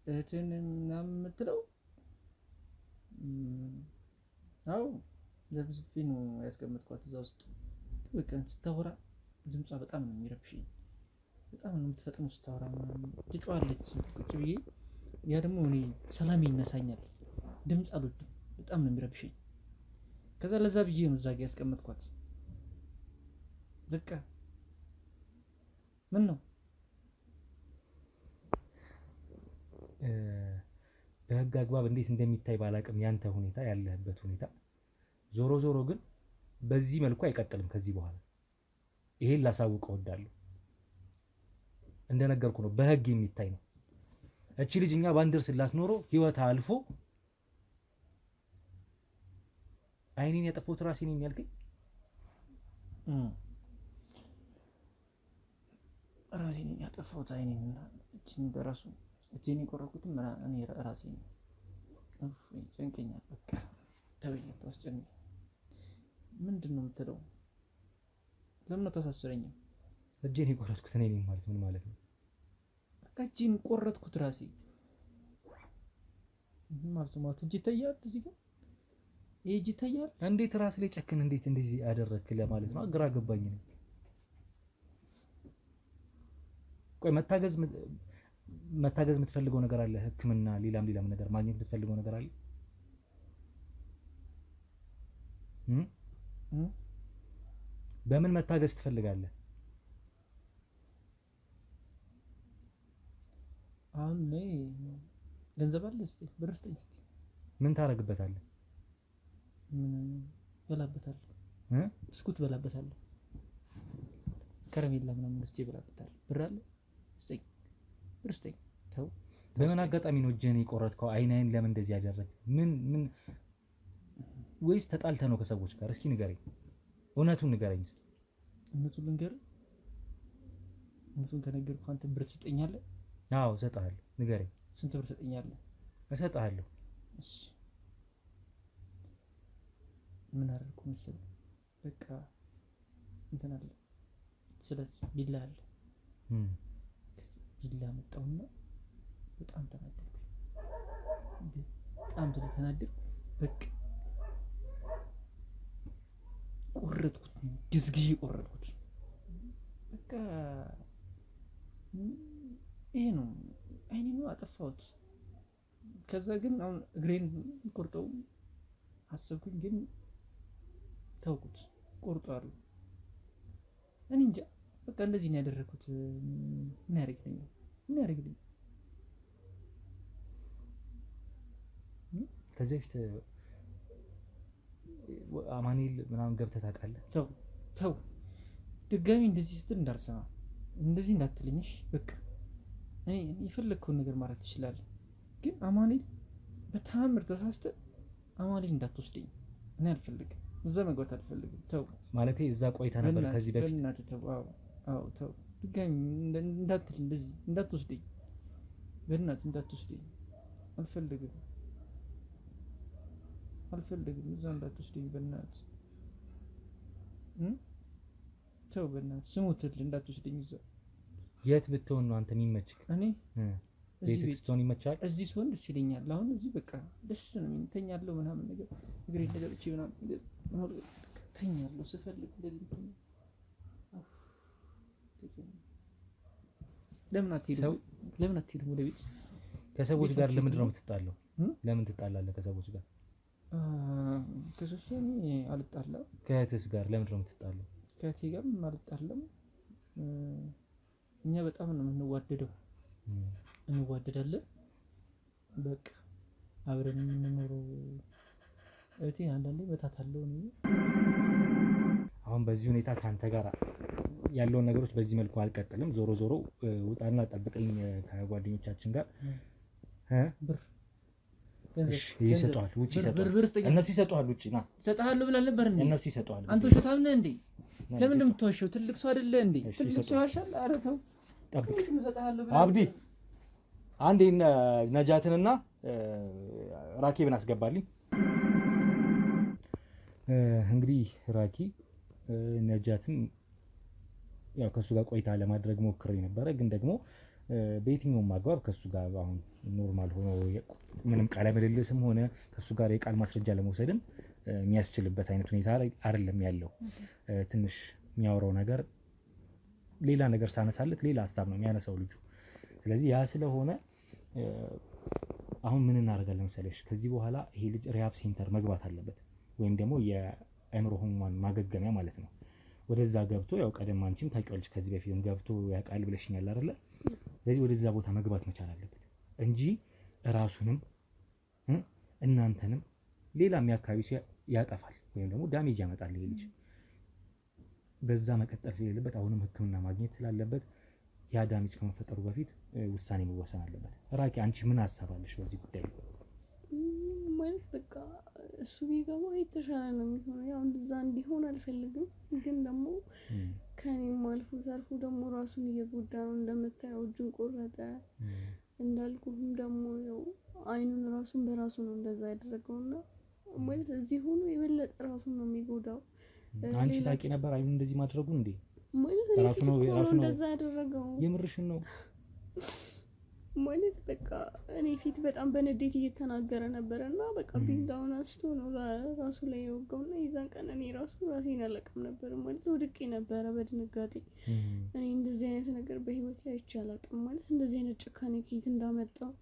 እህትን ምናምን የምትለው አዎ ዘብዝፌ ነው ያስቀመጥኳት እዛ ውስጥ። በቃ ስታወራ ድምጿ በጣም ነው የሚረብሽኝ። በጣም ነው የምትፈጥነው ስታወራ ምናምን ትጮኻለች ቁጭ ብዬ። ያ ደግሞ እኔ ሰላም ይነሳኛል። ድምፅ አልወድም፣ በጣም ነው የሚረብሽኝ። ከዛ ለዛ ብዬ ነው እዛ ጋ ያስቀመጥኳት። በቃ ምን ነው በህግ አግባብ እንዴት እንደሚታይ ባላቅም ያንተ ሁኔታ ያለህበት ሁኔታ ዞሮ ዞሮ ግን በዚህ መልኩ አይቀጥልም ከዚህ በኋላ። ይሄን ላሳውቅ እወዳለሁ። እንደነገርኩ ነው በህግ የሚታይ ነው። እቺ ልጅ እኛ ባንደርስላት ኖሮ ህይወት አልፎ አይኔን ያጠፋሁት ራሴ ነኝ ያልከኝ ራሴ ነኝ ያጠፋሁት። አይኔን እቺን በራሱ እቺን የቆረጥኩትም እኔ ራሴ ነኝ። ጨንቀኛል። በቃ ተወኝ፣ አታስጨንቅ። ምንድን ነው የምትለው? ለምን አታሳስረኝም? እጄን የቆረጥኩት እኔ ነኝ ማለት ምን ማለት ነው? በቃ እጄን ቆረጥኩት ራሴ። ምን ማለት ነው? እጅ ይታያል እዚህ ጋር ይሄ እጅ ይታያል። እንዴት ራስ ላይ ጨክን እንዴት እንደዚህ ያደረክ ለማለት ነው? ግራ ገባኝ ነው። ቆይ መታገዝ የምትፈልገው ነገር አለ? ህክምና፣ ሌላም ነገር ማግኘት የምትፈልገው ነገር አለ? በምን መታገዝ ትፈልጋለህ? አሁን ላይ ገንዘብ አለ? እስቲ ብር ስጠኝ። እስቲ ምን ታረግበታለህ? በላበታለሁ። ብስኩት በላበታለሁ። ከረሜላ ምናምን ገዝቼ በላበታለሁ። ብር አለ? ስጠኝ፣ ብር ስጠኝ። ተው። በምን አጋጣሚ ነው እጅህን የቆረጥከው? አይንህን ለምን እንደዚህ ያደረግ? ምን ወይስ ተጣልተህ ነው ከሰዎች ጋር? እስኪ ንገረኝ፣ እውነቱን ንገረኝ እስኪ። እውነቱን ልንገርህ? እውነቱን ከነገርኩህ አንተ ብር ትሰጠኛለህ? አዎ እሰጥሃለሁ። ንገረኝ። ስንት ብር ትሰጠኛለህ? እሰጥሃለሁ። እሺ ምን አደረኩ መሰለህ? በቃ እንትን አለ፣ ስለዚህ ቢላ አለ። ቢላ መጣውና በጣም ተናደድኩ። በጣም ስለተናደድኩ በቃ ቆረጥኩት፣ ግዝግዥ ቆረጥኩት። በቃ ይሄ ነው አይኔን አጠፋሁት። ከዛ ግን አሁን እግሬን ቆርጠው አሰብኩኝ፣ ግን ተውኩት። ቆርጧል። እኔ እንጃ በቃ እንደዚህ ነው ያደረኩት። ምን ያደርግልኝ ከዚህ በፊት አማኑኤል ምናምን ገብተህ ታውቃለህ? ተው ድጋሚ እንደዚህ ስትል እንዳልሰማ እንደዚህ እንዳትልኝሽ። በቃ እኔ የፈለግከውን ነገር ማለት ትችላለህ፣ ግን አማኑኤል በታምር ተሳስተህ አማኑኤል እንዳትወስደኝ። እኔ አልፈልግም፣ እዛ መግባት አልፈልግም። ተው ማለቴ እዛ ቆይታ ነበር ከዚህ በፊት። በእናትህ ተው። አዎ ተው ድጋሚ እንዳትል፣ እንደዚህ እንዳትወስደኝ፣ በእናትህ እንዳትወስደኝ። አልፈልግም፣ እዛ እንዳትወስደኝ በእናትህ። ተው በእናትህ ስሙትል እንዳትወስደኝ እዛ። የት ብትሆን ነው አንተ የሚመችህ? እኔ ቤት ስትሆን ይመቻል? እዚህ ስሆን ደስ ይለኛል። አሁን እዚህ በቃ ደስ ነው ተኛለሁ፣ ምናምን ነገር እግሬ እንደገብቼ ምናምን ተኛለሁ ስፈልግ እንደዚህ ነው። ለምን አትሄድም ወደ ቤት? ከሰዎች ጋር ለምንድን ነው የምትጣለው? ለምን ትጣላለህ ከሰዎች ጋር? ከሰዎች ጋር አልጣላም። ከእህትስ ጋር ለምንድን ነው የምትጣለው? ከእህቴ ጋር አልጣላም። እኛ በጣም ነው የምንዋደደው፣ እንዋደዳለን። በቃ አብረን የምንኖረው። እህቴን አንዳንዴ በታታለሁ ነው። አሁን በዚህ ሁኔታ ካንተ ጋር ያለውን ነገሮች በዚህ መልኩ አልቀጥልም። ዞሮ ዞሮ ውጣና ጠብቀኝ ከጓደኞቻችን ጋር። ብር ይሰጣሉ፣ ውጪ ይሰጣሉ። እነሱ ይሰጣሉ፣ ውጪ ና ይሰጣሉ ብለህ ነበር እንዴ? እነሱ ይሰጣሉ። አንተ ውሸታም ነህ እንዴ? ለምን እንደምትዋሸው? ትልቅ ሰው አይደለ እንዴ? ትልቅ ሰው ያሻል። ኧረ ተው ጠብቅ። አብዲ አንዴ ነጃትንና ራኪብን አስገባልኝ። እንግዲህ ራኪ ነጃትን ያው ከሱ ጋር ቆይታ ለማድረግ ሞክሬ ነበረ፣ ግን ደግሞ በየትኛውም አግባብ ከሱ ጋር አሁን ኖርማል ሆኖ ምንም ቃለ ምልልስም ሆነ ከሱ ጋር የቃል ማስረጃ ለመውሰድም የሚያስችልበት አይነት ሁኔታ አይደለም ያለው። ትንሽ የሚያወራው ነገር ሌላ ነገር ሳነሳለት ሌላ ሀሳብ ነው የሚያነሳው ልጁ። ስለዚህ ያ ስለሆነ አሁን ምን እናደርጋለን መሰለሽ፣ ከዚህ በኋላ ይሄ ልጅ ሪሃብ ሴንተር መግባት አለበት፣ ወይም ደግሞ የአእምሮ ህሙማን ማገገሚያ ማለት ነው። ወደዛ ገብቶ ያው ቀደም አንቺም ታውቂዋለሽ ከዚህ በፊትም ገብቶ ያውቃል ብለሽኛል አይደለ? ስለዚህ ወደዛ ቦታ መግባት መቻል አለበት እንጂ ራሱንም እናንተንም ሌላ የሚያካባቢ ሰው ያጠፋል ወይም ደግሞ ዳሜጅ ያመጣል ይሄ ልጅ። በዛ መቀጠል ስለሌለበት አሁንም ሕክምና ማግኘት ስላለበት ያ ዳሜጅ ከመፈጠሩ በፊት ውሳኔ መወሰን አለበት። ራኪ አንቺ ምን አሳባለሽ በዚህ ጉዳይ? ማለት በቃ እሱ ቢገባ የተሻለ ነው የሚሆነው። ያው እንደዛ እንዲሆን አልፈልግም፣ ግን ደግሞ ከኔም አልፎ ተርፎ ደግሞ ራሱን እየጎዳ ነው። እንደምታየው እጁን ቆረጠ። እንዳልኩህም ደግሞ ያው አይኑን ራሱን በራሱ ነው እንደዛ ያደረገውና ማለት እዚህ ሆኖ የበለጠ ራሱን ነው የሚጎዳው። አንቺ ታውቂ ነበር አይኑን እንደዚህ ማድረጉን እንዴ? ማለት ራሱ ነው እንደዛ ያደረገው። የምርሽን ነው? ማለት በቃ እኔ ፊት በጣም በንዴት እየተናገረ ነበር እና በቃ ቢላውን አንስቶ ነው ራሱ ላይ የወጋውና የዛን ቀን እኔ ራሴን አለቅም ነበር። ማለት ወድቄ ነበረ በድንጋጤ። እኔ እንደዚህ አይነት ነገር በህይወቴ አይቼ አላውቅም። ማለት እንደዚህ አይነት ጭካኔ ፊት እንዳመጣው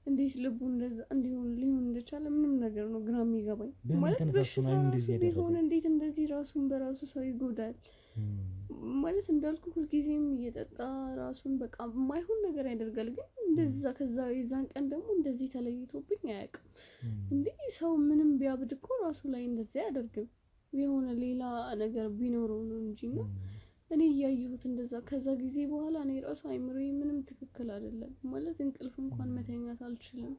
እንዴት ልቡ እንደዛ እንዲሆን ሊሆን እንደቻለ ምንም ነገር ነው ግራ የሚገባኝ። ማለት በሽታ ቢሆን እንዴት እንደዚህ ራሱን በራሱ ሰው ይጎዳል? ማለት እንዳልኩ ሁልጊዜም እየጠጣ ራሱን በቃ የማይሆን ነገር ያደርጋል። ግን እንደዛ ከዛ የዛን ቀን ደግሞ እንደዚህ ተለይቶብኝ አያውቅም። እንዴ ሰው ምንም ቢያብድ እኮ ራሱ ላይ እንደዚህ አያደርግም። የሆነ ሌላ ነገር ቢኖረው ነው እንጂና እኔ እያየሁት እንደዛ ከዛ ጊዜ በኋላ እኔ ራሱ አይምሮዬ ምንም ትክክል አይደለም። ማለት እንቅልፍ እንኳን መተኛት አልችልም።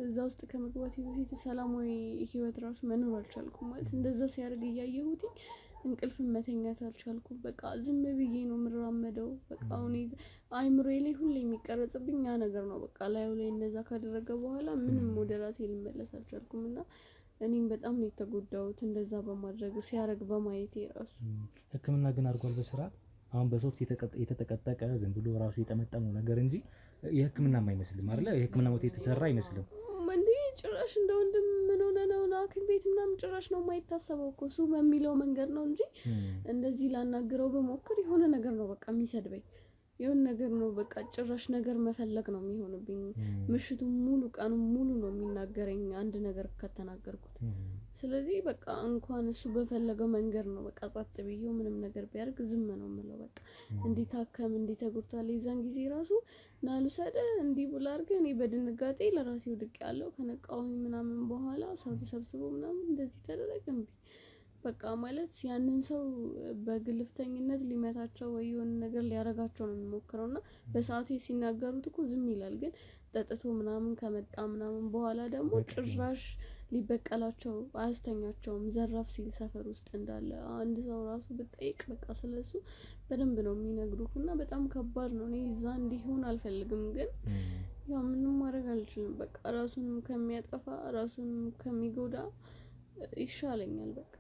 እዛ ውስጥ ከመግባቴ በፊት ሰላማዊ ህይወት ራሱ መኖር አልቻልኩም። ማለት እንደዛ ሲያደርግ እያየሁት እንቅልፍን መተኛት አልቻልኩም። በቃ ዝም ብዬ ነው የምራመደው። በቃ እኔ አይምሮዬ ላይ ሁሌ የሚቀረጽብኝ ያ ነገር ነው። በቃ ላዩ ላይ እንደዛ ካደረገ በኋላ ምንም ወደ ራሴ ልመለስ አልቻልኩም እና እኔም በጣም ነው የተጎዳሁት እንደዛ በማድረግ ሲያረግ በማየቴ ራሱ። ህክምና ግን አድርጓል በስርዓት? አሁን በሶፍት የተጠቀጠቀ ዝም ብሎ ራሱ የጠመጠመው ነገር እንጂ የህክምናም አይመስልም አይደለ? የህክምና ሞት የተሰራ አይመስልም እንዴ ጭራሽ። እንደ ወንድም ምን ሆነ ነው ሐኪም ቤት ምናምን ጭራሽ ነው የማይታሰበው እኮ እሱ በሚለው መንገድ ነው እንጂ እንደዚህ ላናግረው በሞክር የሆነ ነገር ነው በቃ የሚሰድበኝ የሆነ ነገር ነው በቃ ጭራሽ ነገር መፈለግ ነው የሚሆንብኝ። ምሽቱን ሙሉ ቀኑን ሙሉ ነው የሚናገረኝ አንድ ነገር ከተናገርኩት። ስለዚህ በቃ እንኳን እሱ በፈለገው መንገድ ነው በቃ ጸጥ ብዬው ምንም ነገር ቢያርግ ዝም ነው የምለው። በቃ እንዲህ ታከም እንዲህ ተጎድቷል የዛን ጊዜ ራሱ ናሉሰደ እንዲህ ብላ አድርገ እኔ በድንጋጤ ለራሴ ውድቅ ያለው ከነቃውኝ ምናምን በኋላ ሰው ተሰብስቦ ምናምን እንደዚህ ተደረገ እንዴ በቃ ማለት ያንን ሰው በግልፍተኝነት ሊመታቸው ወይ የሆነ ነገር ሊያረጋቸው ነው የሚሞክረውና በሰዓቱ ሲናገሩት እኮ ዝም ይላል። ግን ጠጥቶ ምናምን ከመጣ ምናምን በኋላ ደግሞ ጭራሽ ሊበቀላቸው አያስተኛቸውም። ዘራፍ ሲል ሰፈር ውስጥ እንዳለ አንድ ሰው ራሱ ብጠይቅ በቃ ስለሱ በደንብ ነው የሚነግሩትና በጣም ከባድ ነው። እኔ እዛ እንዲሆን አልፈልግም፣ ግን ያው ምንም ማድረግ አልችልም። በቃ ራሱንም ከሚያጠፋ ራሱንም ከሚጎዳ ይሻለኛል በቃ።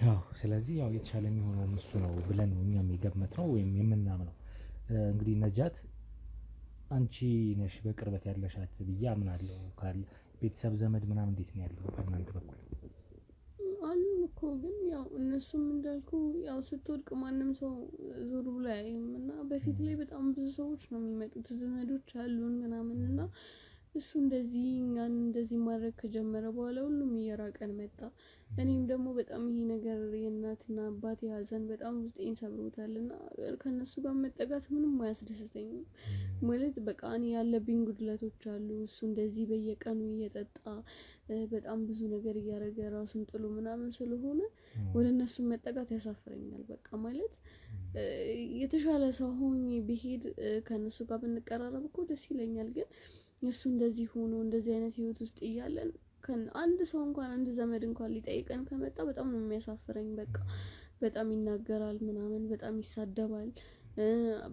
ያው ስለዚህ ያው የተሻለ የሚሆነው እሱ ነው ብለን ነው እኛም የገመትነው ወይም የምናምነው። እንግዲህ ነጃት አንቺ ነሽ በቅርበት ያለሻት ብዬ አምናለሁ። ካል ቤተሰብ ዘመድ ምናምን እንዴት ነው ያለው በእናንተ በኩል? አሉ እኮ ግን ያው እነሱም እንዳልኩ ያው ስትወድቅ ማንም ሰው ዞር ብሎ አያይም እና በፊት ላይ በጣም ብዙ ሰዎች ነው የሚመጡት ዘመዶች አሉን ምናምን እና እሱ እንደዚህ እኛን እንደዚህ ማድረግ ከጀመረ በኋላ ሁሉም እየራቀን መጣ። እኔም ደግሞ በጣም ይሄ ነገር የእናትና አባቴ ሀዘን በጣም ውስጤን ሰብሮታልና ከነሱ ጋር መጠጋት ምንም አያስደስተኝም። ማለት በቃ እኔ ያለብኝ ጉድለቶች አሉ። እሱ እንደዚህ በየቀኑ እየጠጣ በጣም ብዙ ነገር እያደረገ ራሱን ጥሎ ምናምን ስለሆነ ወደ እነሱ መጠጋት ያሳፍረኛል። በቃ ማለት የተሻለ ሰው ሆኜ ብሄድ ከነሱ ጋር ብንቀራረብ እኮ ደስ ይለኛል። ግን እሱ እንደዚህ ሆኖ እንደዚህ አይነት ህይወት ውስጥ እያለን አንድ ሰው እንኳን አንድ ዘመድ እንኳን ሊጠይቀን ከመጣ በጣም ነው የሚያሳፍረኝ። በቃ በጣም ይናገራል ምናምን በጣም ይሳደባል።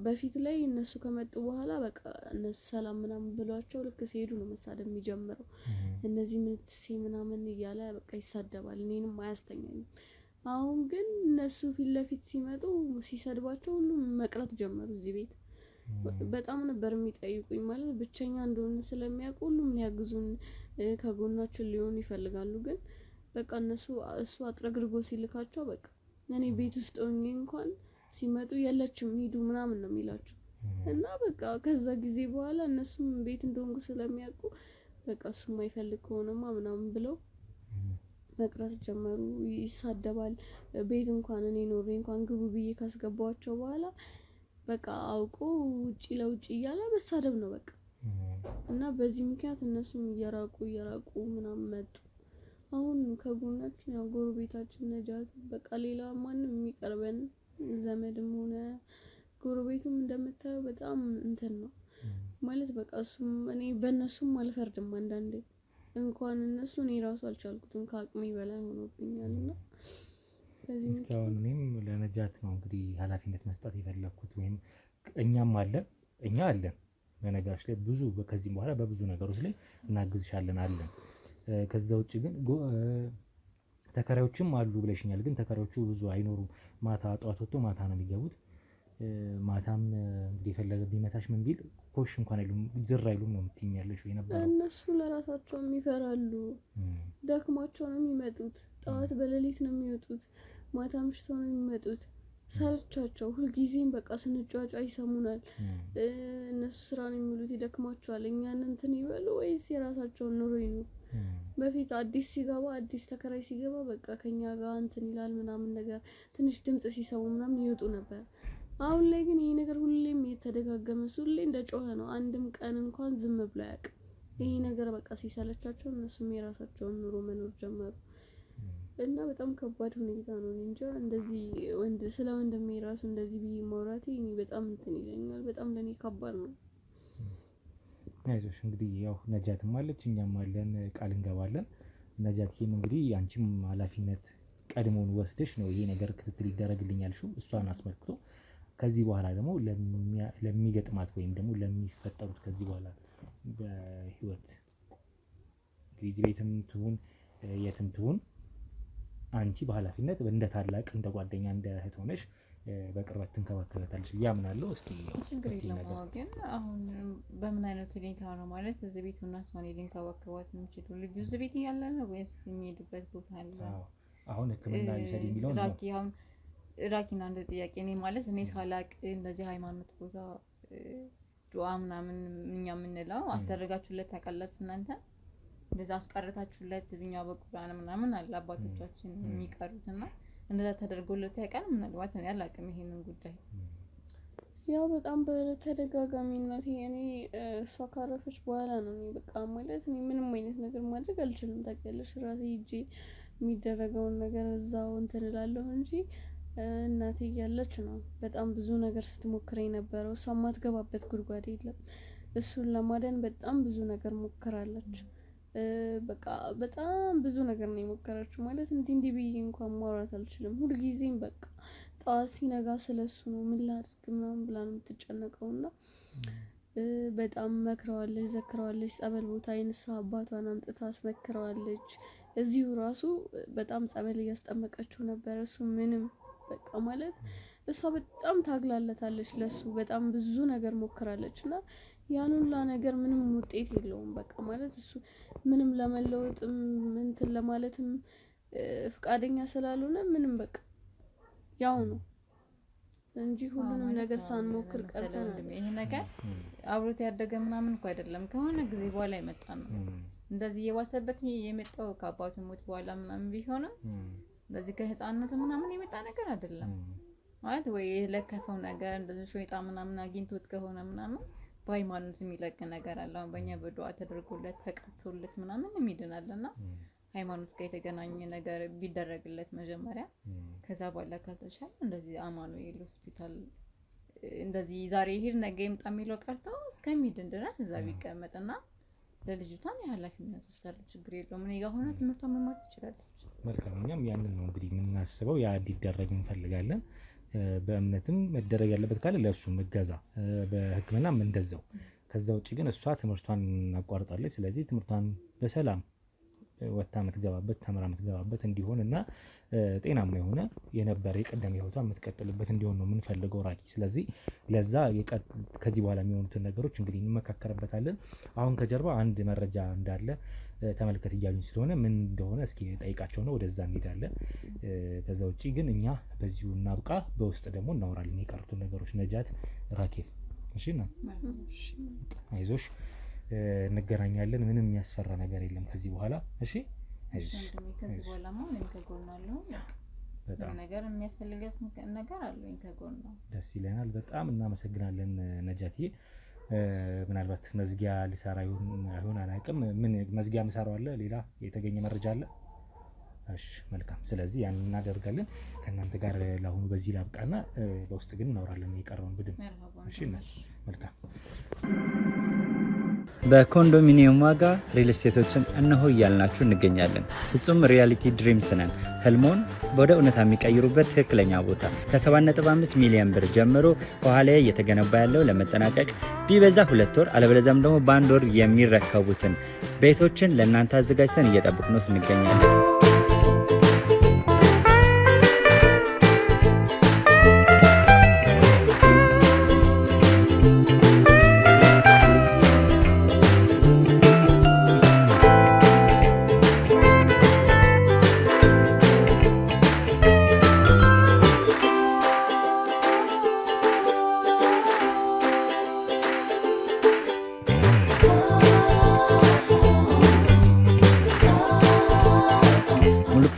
በፊት ላይ እነሱ ከመጡ በኋላ በቃ እነሱ ሰላም ምናምን ብሏቸው ልክ ሲሄዱ ነው መሳደብ የሚጀምረው። እነዚህ ምንትሴ ምናምን እያለ በቃ ይሳደባል። እኔንም አያስተኛኝም። አሁን ግን እነሱ ፊት ለፊት ሲመጡ ሲሰድባቸው ሁሉም መቅረት ጀመሩ እዚህ ቤት። በጣም ነበር የሚጠይቁኝ። ማለት ብቸኛ እንደሆነ ስለሚያውቁ ሁሉም ሊያግዙን ከጎናችን ሊሆኑ ይፈልጋሉ። ግን በቃ እሱ አጥረግርጎ ሲልካቸው በቃ እኔ ቤት ውስጥ ሆኜ እንኳን ሲመጡ የለችም ሂዱ ምናምን ነው የሚላቸው። እና በቃ ከዛ ጊዜ በኋላ እነሱም ቤት እንደሆንኩ ስለሚያውቁ በቃ እሱ የማይፈልግ ከሆነማ ምናምን ብለው መቅረት ጀመሩ። ይሳደባል። ቤት እንኳን እኔ ኖሬ እንኳን ግቡ ብዬ ካስገባዋቸው በኋላ በቃ አውቆ ውጪ ለውጪ እያለ መሳደብ ነው በቃ። እና በዚህ ምክንያት እነሱም እየራቁ ምናምን መጡ። አሁን ከጎናችን ያው ጎረቤታችን ነጃት በቃ ሌላ ማንም የሚቀርበን ዘመድም ሆነ ጎረቤቱም እንደምታየው በጣም እንትን ነው ማለት በቃ እሱም እኔ በእነሱም አልፈርድም። አንዳንዴ እንኳን እነሱ እኔ ራሱ አልቻልኩትም ከአቅሜ በላይ ሆኖብኛል። እና እስካሁን እኔም ለነጃት ነው እንግዲህ ኃላፊነት መስጠት የፈለኩት። ወይም እኛም አለን በነገራችን ላይ ብዙ ከዚህም በኋላ በብዙ ነገሮች ላይ እናግዝሻለን አለን። ከዛ ውጭ ግን ተከራዮችም አሉ ብለሽኛል። ግን ተከራዮቹ ብዙ አይኖሩም። ማታ ጠዋት ወጥቶ ማታ ነው የሚገቡት። ማታም እንግዲህ የፈለገ ቢመታሽ ምን ቢል ኮሽ እንኳን አይሉም፣ ዝር አይሉም ነው የምትይኝ ያለሽው የነበረው። እነሱ ለራሳቸውም ይፈራሉ። ደክሟቸው ነው የሚመጡት። ጠዋት በሌሊት ነው የሚወጡት። ማታ ምሽተው ነው የሚመጡት። ሰልቻቸው ሁልጊዜም በቃ ስንጫጫ ይሰሙናል። እነሱ ስራ ነው የሚሉት፣ ይደክማቸዋል። እኛን እንትን ይበሉ ወይስ የራሳቸውን ኑሮ ይኑሩ? በፊት አዲስ ተከራይ ሲገባ በቃ ከኛ ጋር እንትን ይላል ምናምን ነገር ትንሽ ድምጽ ሲሰሙ ምናምን ይወጡ ነበር። አሁን ላይ ግን ይሄ ነገር ሁሌም እየተደጋገመ ሁሌ እንደጮኸ ነው። አንድም ቀን እንኳን ዝም ብሎ አያውቅም። ይሄ ነገር በቃ ሲሰለቻቸው እነሱም የራሳቸውን ኑሮ መኖር ጀመሩ። እና በጣም ከባድ ሁኔታ ነው። እንጃ እንደዚህ ስለ ወንድሜ ራሱ እንደዚህ ብዬ ማውራቴ እኔ በጣም እንትን ይለኛል። በጣም ለኔ ከባድ ነው። አይዞሽ እንግዲህ ያው ነጃትም አለች እኛም አለን፣ ቃል እንገባለን። ነጃትም እንግዲህ አንቺም ኃላፊነት ቀድሞውን ወስደሽ ነው ይሄ ነገር ክትትል ይደረግልኝ ያልሽው እሷን አስመልክቶ። ከዚህ በኋላ ደግሞ ለሚገጥማት ወይም ደግሞ ለሚፈጠሩት ከዚህ በኋላ በህይወት እንግዲህ ቤትም ትሁን የትም ትሁን አንቺ በኃላፊነት እንደ ታላቅ እንደ ጓደኛ እንደ እህት ሆነሽ በቅርበት ትንከባከባታለሽ ብዬ አምናለሁ። እስኪ ችግር የለውም። ግን አሁን በምን አይነት ሁኔታ ነው ማለት እዚህ ቤት ሆና እሷን ሊንከባከባት የምችለው? ልጁ እዚህ ቤት እያለ ነው ወይስ የሚሄድበት ቦታ አለ? አሁን ሕክምና ይሰድ የሚለው ነው። አሁን ራኪና አንድ ጥያቄ እኔ ማለት እኔ ሳላቅ እንደዚህ ሃይማኖት ቦታ ዱዓ ምናምን እኛ የምንለው አስደረጋችሁለት ታውቃላችሁ እናንተ? እንደዛ አስቀርታችሁለት እኛ በቁርአን ምናምን አለ አባቶቻችን የሚቀሩትና እንደዛ ተደርጎለት ያውቃል? ምናልባት እኔ አላውቅም ይሄንን ጉዳይ። ያው በጣም በተደጋጋሚነት እኔ እሷ ካረፈች በኋላ ነው እኔ በቃ ማለት እኔ ምንም አይነት ነገር ማድረግ አልችልም። ታውቂያለሽ ራሴ ሂጄ የሚደረገውን ነገር እዛው እንትን እላለሁ እንጂ እናቴ እያለች ነው በጣም ብዙ ነገር ስትሞክረኝ ነበረው። እሷ ማትገባበት ጉድጓድ የለም። እሱን ለማዳን በጣም ብዙ ነገር ሞክራለች። በቃ በጣም ብዙ ነገር ነው የሞከረችው። ማለት እንዲህ ብዬ እንኳን ማውራት አልችልም። ሁልጊዜም በቃ ጠዋት ሲነጋ ስለሱ ነው ምን ላድርግ ምናምን ብላ ነው የምትጨነቀውና በጣም መክረዋለች፣ ዘክረዋለች። ጸበል ቦታ የንስሐ አባቷን አምጥታ አስመክረዋለች። እዚሁ ራሱ በጣም ጸበል እያስጠመቀችው ነበር። እሱ ምንም በቃ ማለት እሷ በጣም ታግላለታለች ለሱ በጣም ብዙ ነገር ሞክራለች እና ያን ሁላ ነገር ምንም ውጤት የለውም። በቃ ማለት እሱ ምንም ለመለወጥም እንትን ለማለትም ፍቃደኛ ስላልሆነ ምንም በቃ ያው ነው እንጂ ሁሉንም ነገር ሳንሞክር ቀርተናል። ይሄ ነገር አብሮት ያደገ ምናምን እኮ አይደለም፣ ከሆነ ጊዜ በኋላ የመጣ ነው። እንደዚህ የዋሰበት የመጣው ከአባቱ ሞት በኋላ ምናምን ቢሆንም እንደዚህ ከህፃንነቱ ምናምን የመጣ ነገር አይደለም። ማለት ወይ የለከፈው ነገር እንደዚህ ሾይጣ ምናምን አግኝቶት ከሆነ ምናምን በሃይማኖት የሚለቅ ነገር አለ። አሁን በእኛ በዱዓ ተደርጎለት ተቀጥቶለት ምናምን የሚድናልና ሃይማኖት ጋር የተገናኘ ነገር ቢደረግለት መጀመሪያ ከዛ በኋላ ካልተቻለ እንደዚህ አማኑኤል ሆስፒታል እንደዚህ ዛሬ ይሄድ ነገ ይምጣ የሚለው ቀርቶ እስከሚድን ድረስ እዛ ቢቀመጥና ለልጅቷን የኃላፊነት ወስዳለች። ችግር የለውም እኔ ጋር ሆነ ትምህርቷን መማር ትችላለች። መልካም እኛም ያንን ነው እንግዲህ የምናስበው። ያ እንዲደረግ እንፈልጋለን። በእምነትም መደረግ ያለበት ካለ ለሱ መገዛ በህክምናም እንደዛው። ከዛ ውጪ ግን እሷ ትምህርቷን አቋርጣለች። ስለዚህ ትምህርቷን በሰላም ወጣ የምትገባበት ተምራ የምትገባበት እንዲሆንና ጤናማ የሆነ የነበረ የቀደም ህይወቷን የምትቀጥልበት እንዲሆን ነው የምንፈልገው ራኪ። ስለዚህ ለዛ ከዚህ በኋላ የሚሆኑትን ነገሮች እንግዲህ እንመካከርበታለን። አሁን ከጀርባ አንድ መረጃ እንዳለ ተመልከት እያሉኝ ስለሆነ ምን እንደሆነ እስኪ ጠይቃቸው ነው ወደዛ እንሄዳለን። ከዛ ውጪ ግን እኛ በዚሁ እናብቃ። በውስጥ ደግሞ እናወራለን የቀሩትን ነገሮች። ነጃት ራኬብ እሺ ነው አይዞሽ እንገናኛለን። ምንም የሚያስፈራ ነገር የለም ከዚህ በኋላ እሺ። አይዞሽ ከዚህ በኋላ ማለት ከጎናለሁ በጣም ነገር የሚያስፈልገት ነገር አለኝ ከጎና። ደስ ይለናል። በጣም እናመሰግናለን ነጃትዬ። ምናልባት መዝጊያ ሊሰራ ይሁን አላውቅም። ምን መዝጊያ መሰራው አለ ሌላ የተገኘ መረጃ አለ? እሺ መልካም። ስለዚህ ያን እናደርጋለን። ከእናንተ ጋር ለአሁኑ በዚህ ላብቃና በውስጥ ግን እናወራለን የቀረውን ብድም። እሺ መልካም። በኮንዶሚኒየም ዋጋ ሪል ስቴቶችን እነሆ እያልናችሁ እንገኛለን። ፍጹም ሪያሊቲ ድሪምስ ነን። ህልሞን ወደ እውነታ የሚቀይሩበት ትክክለኛ ቦታ ከ7.5 ሚሊዮን ብር ጀምሮ ከኋላ እየተገነባ ያለው ለመጠናቀቅ ቢበዛ 2 ወር አለበለዚያም ደግሞ በ1 ወር የሚረከቡትን ቤቶችን ለእናንተ አዘጋጅተን እየጠበቅነው እንገኛለን።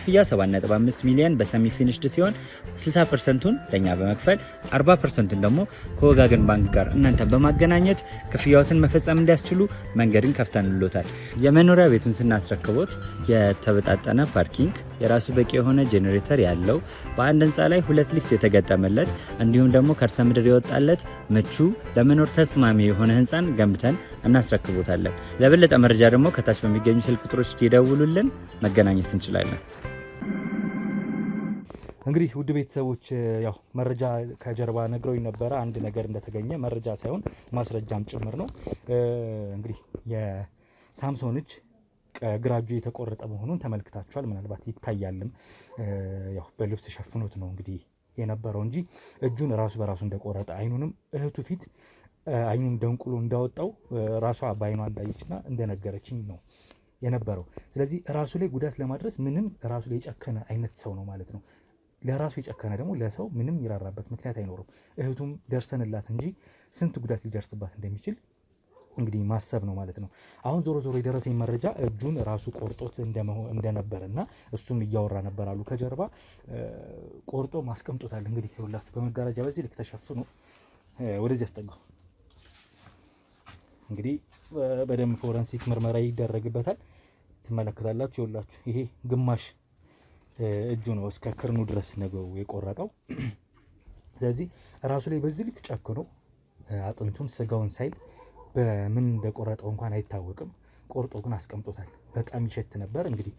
ክፍያ 7.5 ሚሊዮን በሰሚ ፊኒሽድ ሲሆን 60%ቱን ለኛ በመክፈል 40%ቱን ደግሞ ከወጋገን ባንክ ጋር እናንተ በማገናኘት ክፍያዎትን መፈጸም እንዲያስችሉ መንገድን ከፍተንልዎታል። የመኖሪያ ቤቱን ስናስረክቦት የተበጣጠነ ፓርኪንግ፣ የራሱ በቂ የሆነ ጄኔሬተር ያለው በአንድ ህንፃ ላይ 2 ሊፍት የተገጠመለት እንዲሁም ደግሞ ከርሰ ምድር የወጣለት ምቹ ለመኖር ተስማሚ የሆነ ህንፃን ገንብተን እናስረክቦታለን። ለበለጠ መረጃ ደግሞ ከታች በሚገኙ ስልክ ቁጥሮች ይደውሉልን፣ መገናኘት እንችላለን። እንግዲህ ውድ ቤተሰቦች ያው መረጃ ከጀርባ ነግረውኝ ነበረ። አንድ ነገር እንደተገኘ መረጃ ሳይሆን ማስረጃም ጭምር ነው። እንግዲህ የሳምሶን እጅ ግራ እጁ የተቆረጠ መሆኑን ተመልክታችኋል። ምናልባት ይታያልም። ያው በልብስ ሸፍኖት ነው እንግዲህ የነበረው እንጂ እጁን ራሱ በራሱ እንደቆረጠ አይኑንም እህቱ ፊት አይኑን ደንቁሎ እንዳወጣው ራሷ በአይኗ እንዳየችና እንደነገረችኝ ነው የነበረው። ስለዚህ ራሱ ላይ ጉዳት ለማድረስ ምንም ራሱ ላይ የጨከነ አይነት ሰው ነው ማለት ነው። ለራሱ የጨከነ ደግሞ ለሰው ምንም ይራራበት ምክንያት አይኖርም። እህቱም ደርሰንላት እንጂ ስንት ጉዳት ሊደርስባት እንደሚችል እንግዲህ ማሰብ ነው ማለት ነው። አሁን ዞሮ ዞሮ የደረሰኝ መረጃ እጁን ራሱ ቆርጦት እንደነበረ እና እሱም እያወራ ነበር አሉ ከጀርባ ቆርጦ ማስቀምጦታል። እንግዲህ ይኸውላችሁ በመጋረጃ በዚህ ልክ ተሸፍኖ ወደዚህ አስጠጋው። እንግዲህ በደንብ ፎረንሲክ ምርመራ ይደረግበታል። ትመለከታላችሁ። ይኸውላችሁ ይሄ ግማሽ እጁ ነው እስከ ክርኑ ድረስ ነው የቆረጠው። ስለዚህ ራሱ ላይ በዚህ ልክ ጨክኖ አጥንቱን ስጋውን ሳይል በምን እንደቆረጠው እንኳን አይታወቅም። ቆርጦ ግን አስቀምጦታል። በጣም ይሸት ነበር። እንግዲህ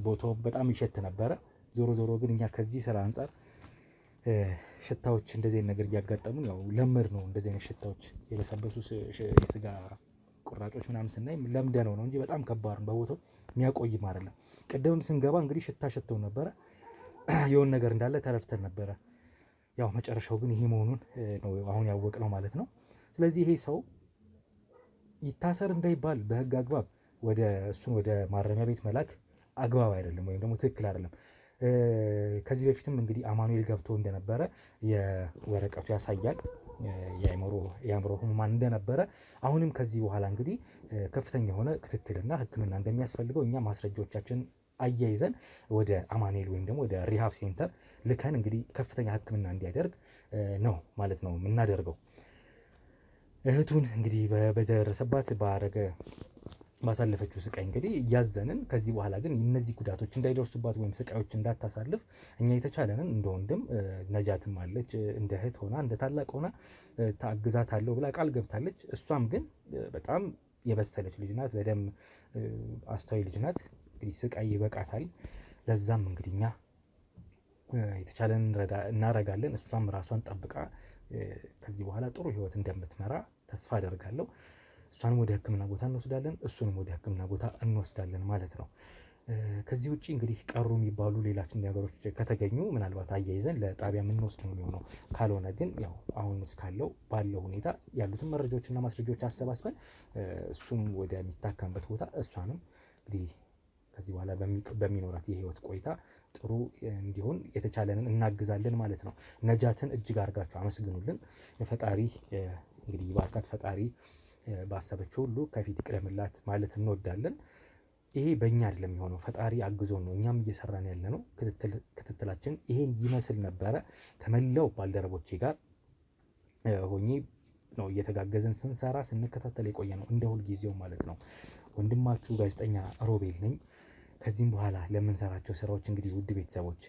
ቦታው በጣም ይሸት ነበረ። ዞሮ ዞሮ ግን እኛ ከዚህ ስራ አንጻር ሽታዎች እንደዚህ አይነት ነገር እያጋጠሙን ያው ለምድ ነው። እንደዚህ አይነት ሽታዎች የበሰበሱ የስጋ ቁራጮች ምናምን ስናይ ለምደነው ነው እንጂ በጣም ከባድ ነው። በቦታው የሚያቆይም አይደለም። ቅድምም ስንገባ እንግዲህ ሽታ ሸተው ነበረ። የሆነ ነገር እንዳለ ተረድተን ነበረ። ያው መጨረሻው ግን ይሄ መሆኑን ነው አሁን ያወቅነው ማለት ነው። ስለዚህ ይሄ ሰው ይታሰር እንዳይባል በህግ አግባብ እሱን ወደ ማረሚያ ቤት መላክ አግባብ አይደለም፣ ወይም ደግሞ ትክክል አይደለም። ከዚህ በፊትም እንግዲህ አማኑኤል ገብቶ እንደነበረ የወረቀቱ ያሳያል፣ የአእምሮ ህሙማን እንደነበረ። አሁንም ከዚህ በኋላ እንግዲህ ከፍተኛ የሆነ ክትትልና ሕክምና እንደሚያስፈልገው እኛ ማስረጃዎቻችን አያይዘን ወደ አማኑኤል ወይም ደግሞ ወደ ሪሃብ ሴንተር ልከን እንግዲህ ከፍተኛ ሕክምና እንዲያደርግ ነው ማለት ነው የምናደርገው። እህቱን እንግዲህ በደረሰባት ባሳለፈችው ስቃይ እንግዲህ እያዘንን ከዚህ በኋላ ግን እነዚህ ጉዳቶች እንዳይደርሱባት ወይም ስቃዮች እንዳታሳልፍ እኛ የተቻለንን እንደ ወንድም ነጃትም አለች እንደ እህት ሆና እንደ ታላቅ ሆና ታግዛታለሁ ብላ ቃል ገብታለች። እሷም ግን በጣም የበሰለች ልጅ ናት፣ በደም አስተዋይ ልጅ ናት። እንግዲህ ስቃይ ይበቃታል። ለዛም እንግዲህ እኛ የተቻለንን እናረጋለን። እሷም ራሷን ጠብቃ ከዚህ በኋላ ጥሩ ህይወት እንደምትመራ ተስፋ አደርጋለሁ። እሷንም ወደ ህክምና ቦታ እንወስዳለን፣ እሱንም ወደ ህክምና ቦታ እንወስዳለን ማለት ነው። ከዚህ ውጭ እንግዲህ ቀሩ የሚባሉ ሌላችን ነገሮች ከተገኙ ምናልባት አያይዘን ለጣቢያ የምንወስድ ነው የሚሆነው። ካልሆነ ግን ያው አሁን እስካለው ባለው ሁኔታ ያሉትን መረጃዎችና ማስረጃዎች አሰባስበን እሱም ወደሚታከምበት ቦታ እሷንም እንግዲህ ከዚህ በኋላ በሚኖራት የህይወት ቆይታ ጥሩ እንዲሆን የተቻለንን እናግዛለን ማለት ነው። ነጃትን እጅግ አድርጋችሁ አመስግኑልን። ፈጣሪ እንግዲህ ባርካት። ፈጣሪ ባሰበችው ሁሉ ከፊት ይቅደምላት ማለት እንወዳለን። ይሄ በእኛ አይደለም የሆነው፣ ፈጣሪ አግዞን ነው እኛም እየሰራን ያለ ነው። ክትትላችን ይሄን ይመስል ነበረ። ከመላው ባልደረቦቼ ጋር ሆኜ ነው እየተጋገዝን ስንሰራ ስንከታተል የቆየ ነው፣ እንደ ሁልጊዜው ማለት ነው። ወንድማችሁ ጋዜጠኛ ሮቤል ነኝ። ከዚህም በኋላ ለምንሰራቸው ስራዎች እንግዲህ ውድ ቤተሰቦች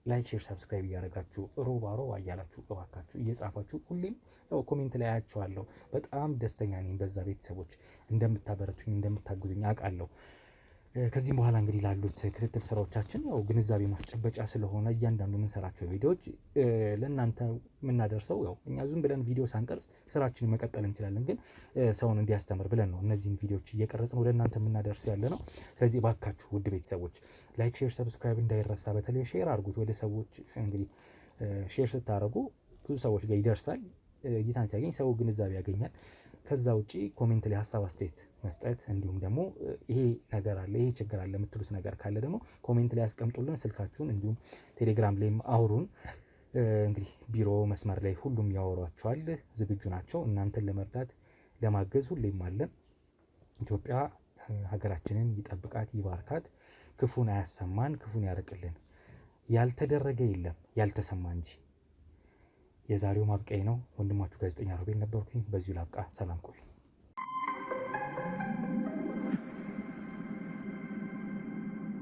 ላይክ፣ ሼር፣ ሰብስክራይብ እያደረጋችሁ ሮባ እያላችሁ እባካችሁ እየጻፋችሁ ሁሌም ያው ኮሜንት ላይ አያቸዋለሁ። በጣም ደስተኛ ነኝ በዛ ቤተሰቦች እንደምታበረቱኝ እንደምታግዙኝ አውቃለሁ። ከዚህም በኋላ እንግዲህ ላሉት ክትትል ስራዎቻችን ያው ግንዛቤ ማስጨበጫ ስለሆነ እያንዳንዱ የምንሰራቸው ቪዲዮዎች ለእናንተ የምናደርሰው ያው እኛ ዝም ብለን ቪዲዮ ሳንቀርጽ ስራችን መቀጠል እንችላለን፣ ግን ሰውን እንዲያስተምር ብለን ነው እነዚህን ቪዲዮዎች እየቀረጽን ወደ እናንተ የምናደርሰው ያለ ነው። ስለዚህ እባካችሁ ውድ ቤተሰቦች ላይክ፣ ሼር፣ ሰብስክራይብ እንዳይረሳ። በተለይ ሼር አድርጉት ወደ ሰዎች። እንግዲህ ሼር ስታደርጉ ብዙ ሰዎች ጋር ይደርሳል፣ እይታን ሲያገኝ ሰው ግንዛቤ ያገኛል። ከዛ ውጪ ኮሜንት ላይ ሀሳብ አስተያየት መስጠት እንዲሁም ደግሞ ይሄ ነገር አለ ይሄ ችግር አለ የምትሉት ነገር ካለ ደግሞ ኮሜንት ላይ ያስቀምጡልን። ስልካችሁን እንዲሁም ቴሌግራም ላይም አውሩን። እንግዲህ ቢሮ መስመር ላይ ሁሉም ያወሯቸዋል፣ ዝግጁ ናቸው እናንተን ለመርዳት ለማገዝ ሁሌም አለን። ኢትዮጵያ ሀገራችንን ይጠብቃት ይባርካት፣ ክፉን አያሰማን፣ ክፉን ያርቅልን። ያልተደረገ የለም ያልተሰማ እንጂ። የዛሬው ማብቂያ ነው። ወንድማችሁ ጋዜጠኛ ሮቤል ነበርኩኝ። በዚሁ ላብቃ። ሰላም ቆዩ።